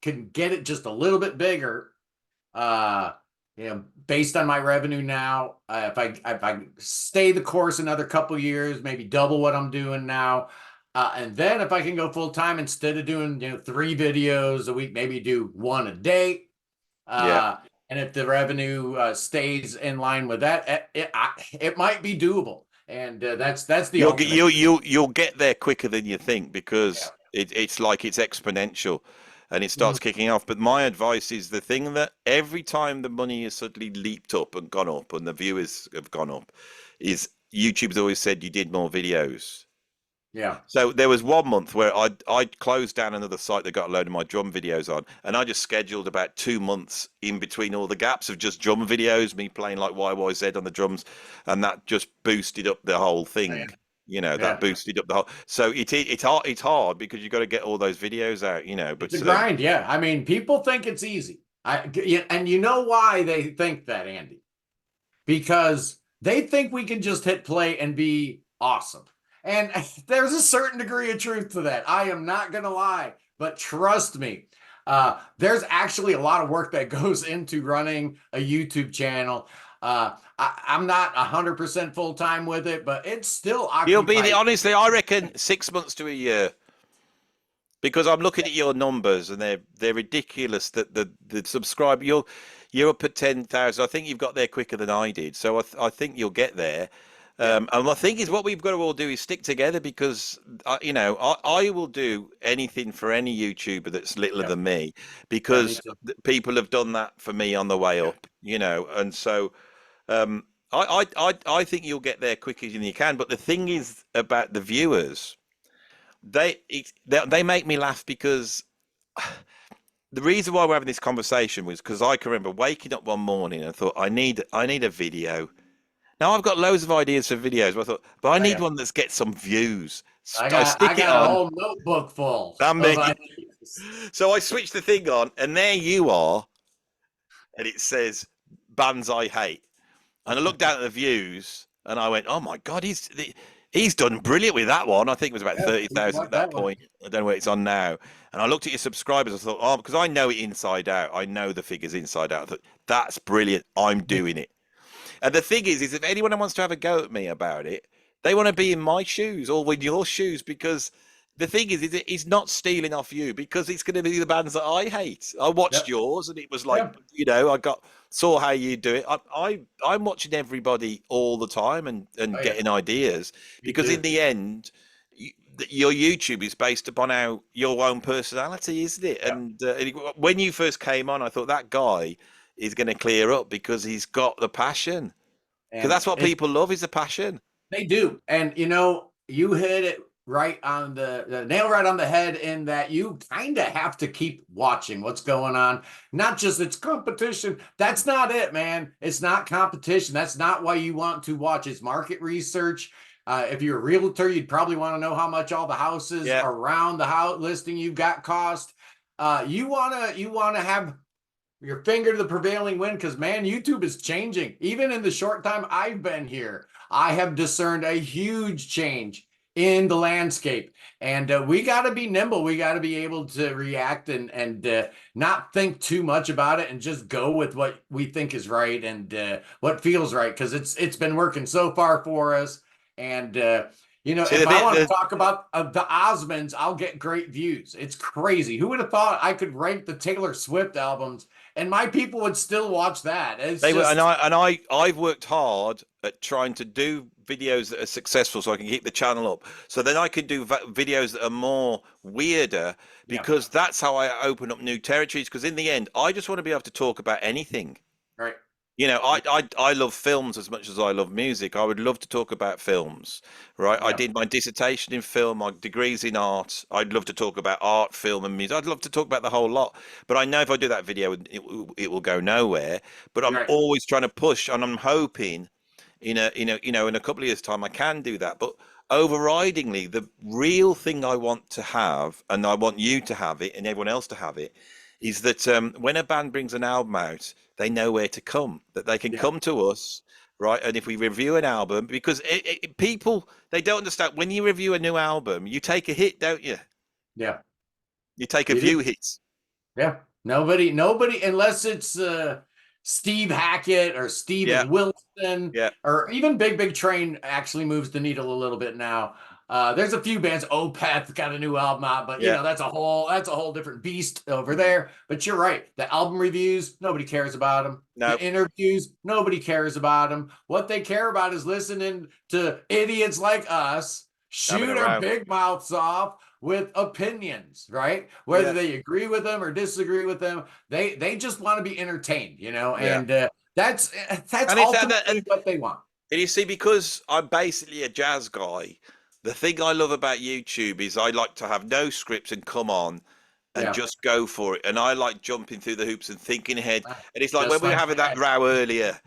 S2: can get it just a little bit bigger, uh, based on my revenue now, if I stay the course another couple years, maybe double what I'm doing now, and then if I can go full time instead of doing 3 videos a week, maybe do one a day.
S1: Yeah.
S2: Uh, and if the revenue stays in line with that, it might be doable. And that's the
S1: You'll get
S2: ultimate.
S1: you'll get there quicker than you think
S2: Yeah.
S1: because it's like it's exponential and it
S2: Mhm.
S1: starts kicking off. But my advice is the thing that every time the money has suddenly leaped up and gone up and the viewers have gone up is YouTube's always said you did more videos.
S2: Yeah.
S1: So there was one month where I closed down another site that got a load of my drum videos on, and I just scheduled about 2 months in between all the gaps of just drum videos, me playing like YYZ on the drums, and that just boosted up the whole
S2: Yeah.
S1: thing. That
S2: Yeah.
S1: boosted up the whole. So it's hard because you got to get all those videos out.
S2: It's a
S1: But
S2: grind. Yeah. I mean, people think it's easy. And you know why they think that, Andy? Because they think we can just hit play and be awesome. And there's a certain degree of truth to that. I am not going to lie, but trust me, there's actually a lot of work that goes into running a YouTube channel. I'm not 100% full time with it, but it still
S1: you'll be the
S2: occupies.
S1: honestly, I reckon 6 months to a year. Because I'm looking at your numbers and they're ridiculous. That the subscribe You're up at 10,000. I think you've got there quicker than I did. So I think you'll get there.
S2: Yeah.
S1: And I think is what we've got to all do is stick together because, I will do anything for any YouTuber that's littler
S2: Yeah.
S1: than me
S2: Yeah. Me
S1: because
S2: too.
S1: people have done that for me on the way
S2: Yeah.
S1: up, and so I think you'll get there quicker than you can. But the thing is about the viewers, they make me laugh because the reason why we're having this conversation was because I can remember waking up one morning and thought I need a video. Now I've got loads of ideas for videos, but I thought, but I
S2: Oh,
S1: need
S2: yeah.
S1: one that gets some views. I
S2: I
S1: stick it
S2: got a
S1: on.
S2: whole notebook full
S1: I
S2: of
S1: mean,
S2: ideas.
S1: so I switch the thing on, and there you are, and it says bands I hate. And I looked down at the views, and I went, "Oh my god, he's done brilliant with that one." I think it was about
S2: Yeah, you
S1: 30,000 at
S2: want
S1: that
S2: that one.
S1: point. I don't know where it's on now. And I looked at your subscribers. I thought, oh, because I know it inside out. I know the figures inside out. I thought that's brilliant. I'm doing it. And the thing is if anyone wants to have a go at me about it, they want to be in my shoes or in your shoes because the thing is it's not stealing off you because it's going to be the bands that I hate. I watched
S2: Yep.
S1: yours and it was like,
S2: Yep.
S1: I saw how you do it. I'm watching everybody all the time and
S2: Oh yeah.
S1: getting ideas
S2: Me
S1: because in
S2: too.
S1: the end, your YouTube is based upon how your own personality, isn't it?
S2: Yep.
S1: And when you first came on, I thought that guy is going to clear up because he's got the passion. Because
S2: And
S1: that's what
S2: it
S1: people love is the passion.
S2: They do. And you hit it right on the nail right on the head in that you kind of have to keep watching what's going on. Not just it's competition. That's not it, man. It's not competition. That's not why you want to watch. It's market research. If you're a realtor, you'd probably want to know how much all the houses
S1: Yeah.
S2: around the house listing you've got cost. You wanna have your finger to the prevailing wind because man, YouTube is changing. Even in the short time I've been here, I have discerned a huge change in the landscape, and we got to be nimble. We got to be able to react and not think too much about it, and just go with what we think is right and what feels right because it's been working so far for us. And
S1: See,
S2: if I want to talk about the Osmonds, I'll get great views. It's crazy. Who would have thought I could rank the Taylor Swift albums and my people would still watch that? It's
S1: they were,
S2: just
S1: I've worked hard at trying to do videos that are successful so I can keep the channel up. So then I can do videos that are more weirder
S2: yeah,
S1: because that's how I open up new territories. Because in the end, I just want to be able to talk about anything.
S2: right.
S1: I love films as much as I love music. I would love to talk about films, right? I
S2: Yeah,
S1: did my dissertation in film, my degrees in art. I'd love to talk about art, film, and music. I'd love to talk about the whole lot. But I know if I do that video, it will go nowhere. But I'm
S2: right.
S1: always trying to push, and I'm hoping in a couple of years' time, I can do that. But overridingly, the real thing I want to have, and I want you to have it, and everyone else to have it, is that when a band brings an album out, they know where to come. That they can
S2: Yeah,
S1: come to us, right? And if we review an album, because people they don't understand when you review a new album, you take a hit, don't you?
S2: yeah.
S1: You take a
S2: You do.
S1: view hit.
S2: Yeah. Nobody, unless it's Steve Hackett or
S1: Yeah,
S2: Steven Wilson
S1: yeah,
S2: or even Big Train actually moves the needle a little bit now. There's a few bands. Opeth got a new album out, but
S1: yeah.
S2: that's a whole different beast over there. But you're right. The album reviews, nobody cares about them.
S1: No,
S2: The interviews, nobody cares about them. What they care about is listening to idiots like us
S1: having a
S2: shoot our
S1: row.
S2: big mouths off with opinions, right? Whether
S1: Yeah,
S2: they agree with them or disagree with them, they just want to be entertained,
S1: yeah.
S2: and that's
S1: And it's
S2: ultimately what they want.
S1: And you see, because I'm basically a jazz guy, the thing I love about YouTube is I like to have no scripts and come on and
S2: Yeah,
S1: just go for it. And I like jumping through the hoops and thinking ahead. And it's like when
S2: just
S1: we were
S2: like
S1: having that
S2: that.
S1: row earlier,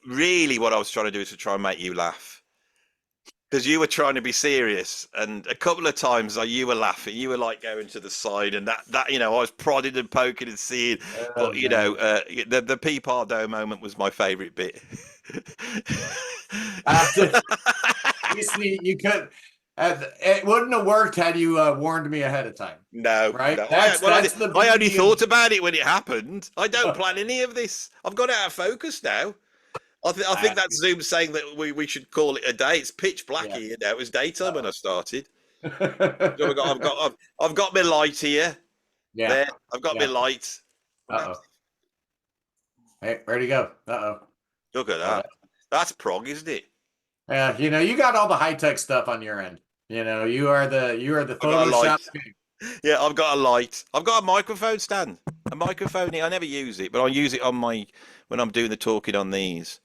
S1: really what I was trying to do is to try and make you laugh. Because you were trying to be serious, and a couple of times you were laughing, you were like going to the side, and that I was prodding and poking and seeing.
S2: Oh
S1: But
S2: man,
S1: the Pete Pardo moment was my favourite bit.
S2: after you see, you could. It wouldn't have worked had you warned me ahead of time,
S1: No,
S2: right?
S1: no.
S2: That's the
S1: I only
S2: beauty of.
S1: thought about it when it happened. I don't plan any of this. I've got it out of focus now. I think that Zoom's saying that we should call it a day. It's pitch black
S2: Yeah.
S1: here now. It was daytime when I started. So
S2: Uh-oh.
S1: I've got my light here.
S2: Yeah.
S1: There, I've got my
S2: Yeah.
S1: light. What happened?
S2: Uh-oh. Hey, where'd he go? Uh-oh.
S1: Look at
S2: Oh,
S1: that. That's prog, isn't it?
S2: yeah, you got all the high-tech stuff on your end. You are the
S1: I've got a light.
S2: Photoshop king.
S1: Yeah, I've got a light. I've got a microphone stand. A microphone. I never use it, but I use it on my when I'm doing the talking on these.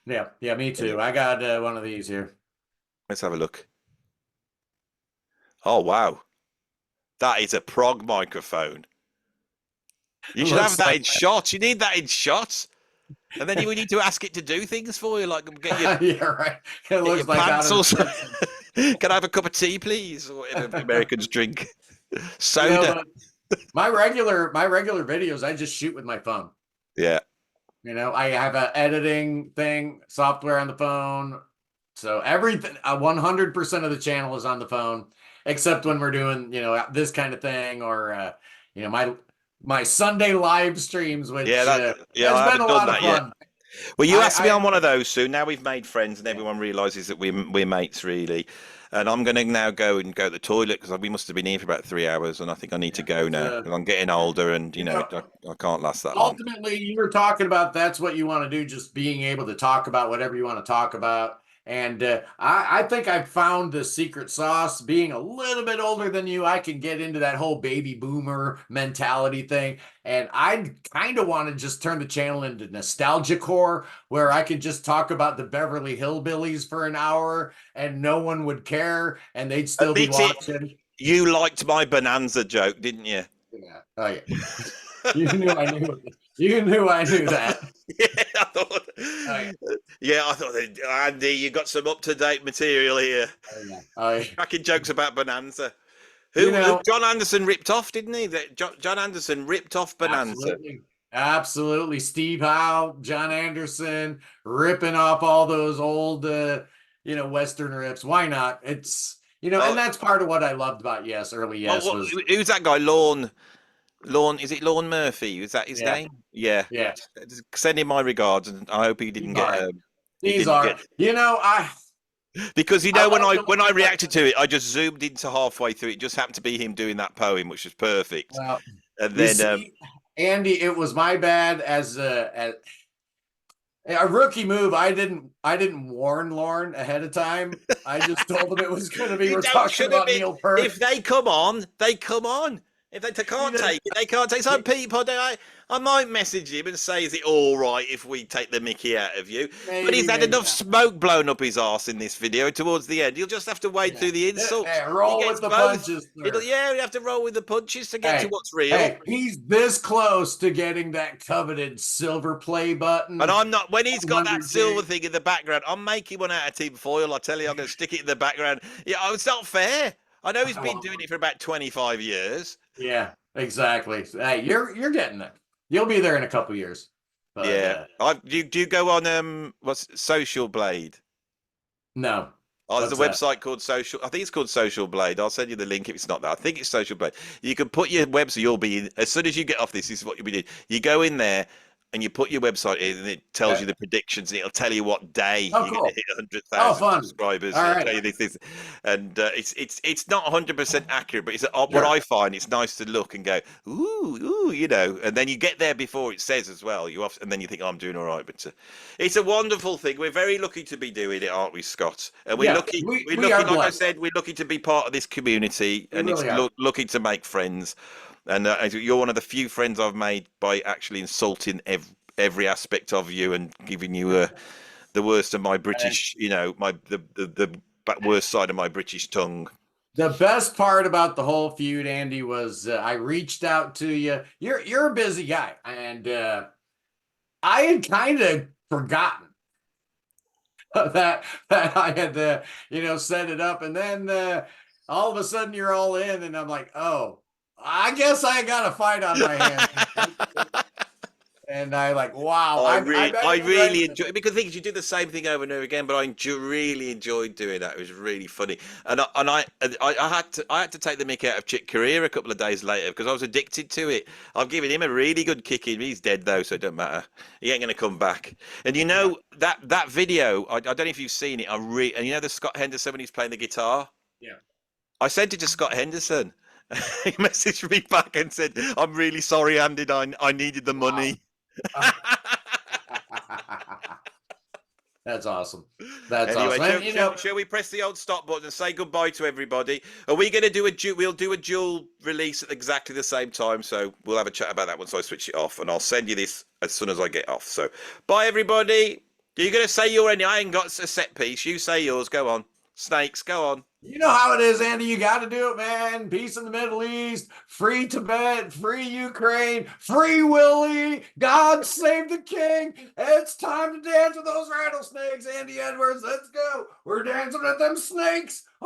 S2: Yeah, yeah, me too.
S1: Anyway,
S2: I got one of these here.
S1: let's have a look. Oh wow, that is a prog microphone. You
S2: It
S1: should have
S2: looks
S1: that
S2: like
S1: in shots. You need that in shots, and then you need to ask it to do things for you, like
S2: yeah, right. It
S1: get your
S2: looks like out
S1: pants
S2: of the
S1: or something.
S2: Simpsons.
S1: Can I have a cup of tea, please? Or whatever Americans drink. Soda.
S2: But my regular videos, I just shoot with my phone.
S1: Yeah.
S2: I have a editing thing software on the phone. So everything, 100% of the channel is on the phone, except when we're doing, this kind of thing or, my Sunday live streams,
S1: Yeah,
S2: which
S1: yeah,
S2: has
S1: I
S2: been a
S1: haven't done
S2: lot of
S1: that yet.
S2: fun.
S1: Well, you asked me
S2: I
S1: on one of those soon. Now we've made friends and
S2: yeah,
S1: everyone realizes that we're mates really. And I'm going to now go to the toilet because we must have been here for about 3 hours, and I think I need to
S2: yeah.
S1: go now because I'm getting older, and
S2: You know,
S1: I can't last that long.
S2: ultimately you were talking about that's what you want to do, just being able to talk about whatever you want to talk about. And I think I've found the secret sauce. Being a little bit older than you, I can get into that whole baby boomer mentality thing. And I kind of want to just turn the channel into nostalgia core, where I could just talk about the Beverly Hillbillies for an hour and no one would care and they'd still be
S1: Admit it,
S2: watching.
S1: you liked my bonanza joke, didn't you?
S2: Yeah. Oh yeah. You knew I knew it. You knew I knew that.
S1: Yeah, I thought.
S2: Oh yeah.
S1: Yeah, I thought, Andy, you got some up to date material here.
S2: Oh yeah. Oh yeah.
S1: Cracking jokes about Bonanza.
S2: You
S1: Who
S2: know,
S1: John Anderson ripped off, didn't he? That John Anderson ripped off Bonanza.
S2: absolutely. Absolutely. Steve Howe, John Anderson, ripping off all those old Western rips. Why not? It's
S1: Oh,
S2: and that's part of what I loved about Yes, early Yes was
S1: who's that guy? Lorne, is it Lorne Murphy? Is that his
S2: yeah,
S1: name? Yeah.
S2: yeah.
S1: Send him my regards, and I hope
S2: He's all right.
S1: he
S2: He's
S1: didn't
S2: all
S1: get
S2: right. I
S1: because
S2: I
S1: when
S2: love
S1: I
S2: the
S1: when I reacted to it, I just zoomed into halfway through. It just happened to be him doing that poem, which was perfect.
S2: well,
S1: And
S2: you
S1: then
S2: see, Andy, it was my bad as a rookie move. I didn't warn Lauren ahead of time. I just told him it was going to be.
S1: you
S2: We're
S1: don't
S2: talking
S1: should have
S2: about
S1: been.
S2: Neil Peart.
S1: If they come on, they come on. If they
S2: You
S1: can't
S2: know,
S1: take it, they can't take it. So Pete Pardo, I might message him and say, is it all right if we take the mickey out of you? But he's
S2: maybe,
S1: had
S2: maybe
S1: enough
S2: not.
S1: smoke blown up his arse in this video towards the end. You'll just have to wade
S2: Yeah.
S1: through the insults. He
S2: Roll
S1: gets
S2: with the
S1: both.
S2: punches, sir.
S1: Yeah, you have to roll with the punches to get to
S2: Hey,
S1: what's real.
S2: hey, he's this close to getting that coveted silver play
S1: And
S2: button.
S1: I'm not, when he's got that silver
S2: 100K.
S1: thing in the background, I'm making one out of tin foil. I tell you, I'm going to stick it in the background. Yeah, it's not fair. I know he's been doing it for about 25 years.
S2: Yeah, exactly. Hey, you're getting there. You'll be there in a couple years. But
S1: Yeah. Do you go on what's Social Blade?
S2: no.
S1: Oh, there's a
S2: What's that?
S1: website called Social. I think it's called Social Blade. I'll send you the link if it's not that. I think it's Social Blade. You can put your website. You'll be in, as soon as you get off this. This is what you'll be doing. You go in there and you put your website in, and it tells
S2: Okay.
S1: you the predictions. And it'll tell you what day
S2: Oh,
S1: you're going to
S2: cool.
S1: hit
S2: Oh,
S1: 100,000
S2: fun.
S1: subscribers.
S2: All
S1: It'll
S2: right.
S1: tell you this, and it's not 100% accurate, but it's what
S2: Sure.
S1: I find. It's nice to look and go, ooh, and then you get there before it says as well. And then you think, oh, I'm doing all right. But it's a wonderful thing. We're very lucky to be doing it, aren't we, Scott? And we're
S2: Yeah,
S1: lucky. We're
S2: we
S1: lucky,
S2: are
S1: like I
S2: blessed.
S1: said, we're lucky to be part of this community,
S2: We
S1: and it's
S2: really are.
S1: lucky to make friends. And you're one of the few friends I've made by actually insulting every aspect of you and giving you the worst of my
S2: And
S1: British, my the worst side of my British tongue.
S2: the best part about the whole feud, Andy, was I reached out to you. You're a busy guy, and I had kind of forgotten that I had set it up, and then all of a sudden you're all in, and I'm like, oh, I guess I got a fight on my hands. And I like, wow, I bet
S1: I
S2: you right.
S1: really enjoy because the thing is, you do the same thing over and over again. But really enjoyed doing that. It was really funny, and I had to take the mick out of Chick Corea a couple of days later because I was addicted to it. I've given him a really good kicking. He's dead though, so it don't matter. He ain't gonna come back. And
S2: Yeah,
S1: that video, I don't know if you've seen it. And the Scott Henderson when he's playing the guitar.
S2: yeah.
S1: I sent it to Scott Henderson. He messaged me back and said, "I'm really sorry, Andy. I needed the
S2: Wow.
S1: money."
S2: That's awesome. That's
S1: Anyway,
S2: awesome. And
S1: shall we press the old stop button and say goodbye to everybody? Are we going to do we'll do a dual release at exactly the same time, so we'll have a chat about that once I switch it off, and I'll send you this as soon as I get off. So, bye everybody. You're going to say your ending. I ain't got a set piece. You say yours. Go on. Snakes, go on.
S2: you know how it is, Andy. You got to do it, man. Peace in the Middle East, free Tibet, free Ukraine, free Willie. God save the king. It's time to dance with those rattlesnakes, Andy Edwards. Let's go. We're dancing with them snakes.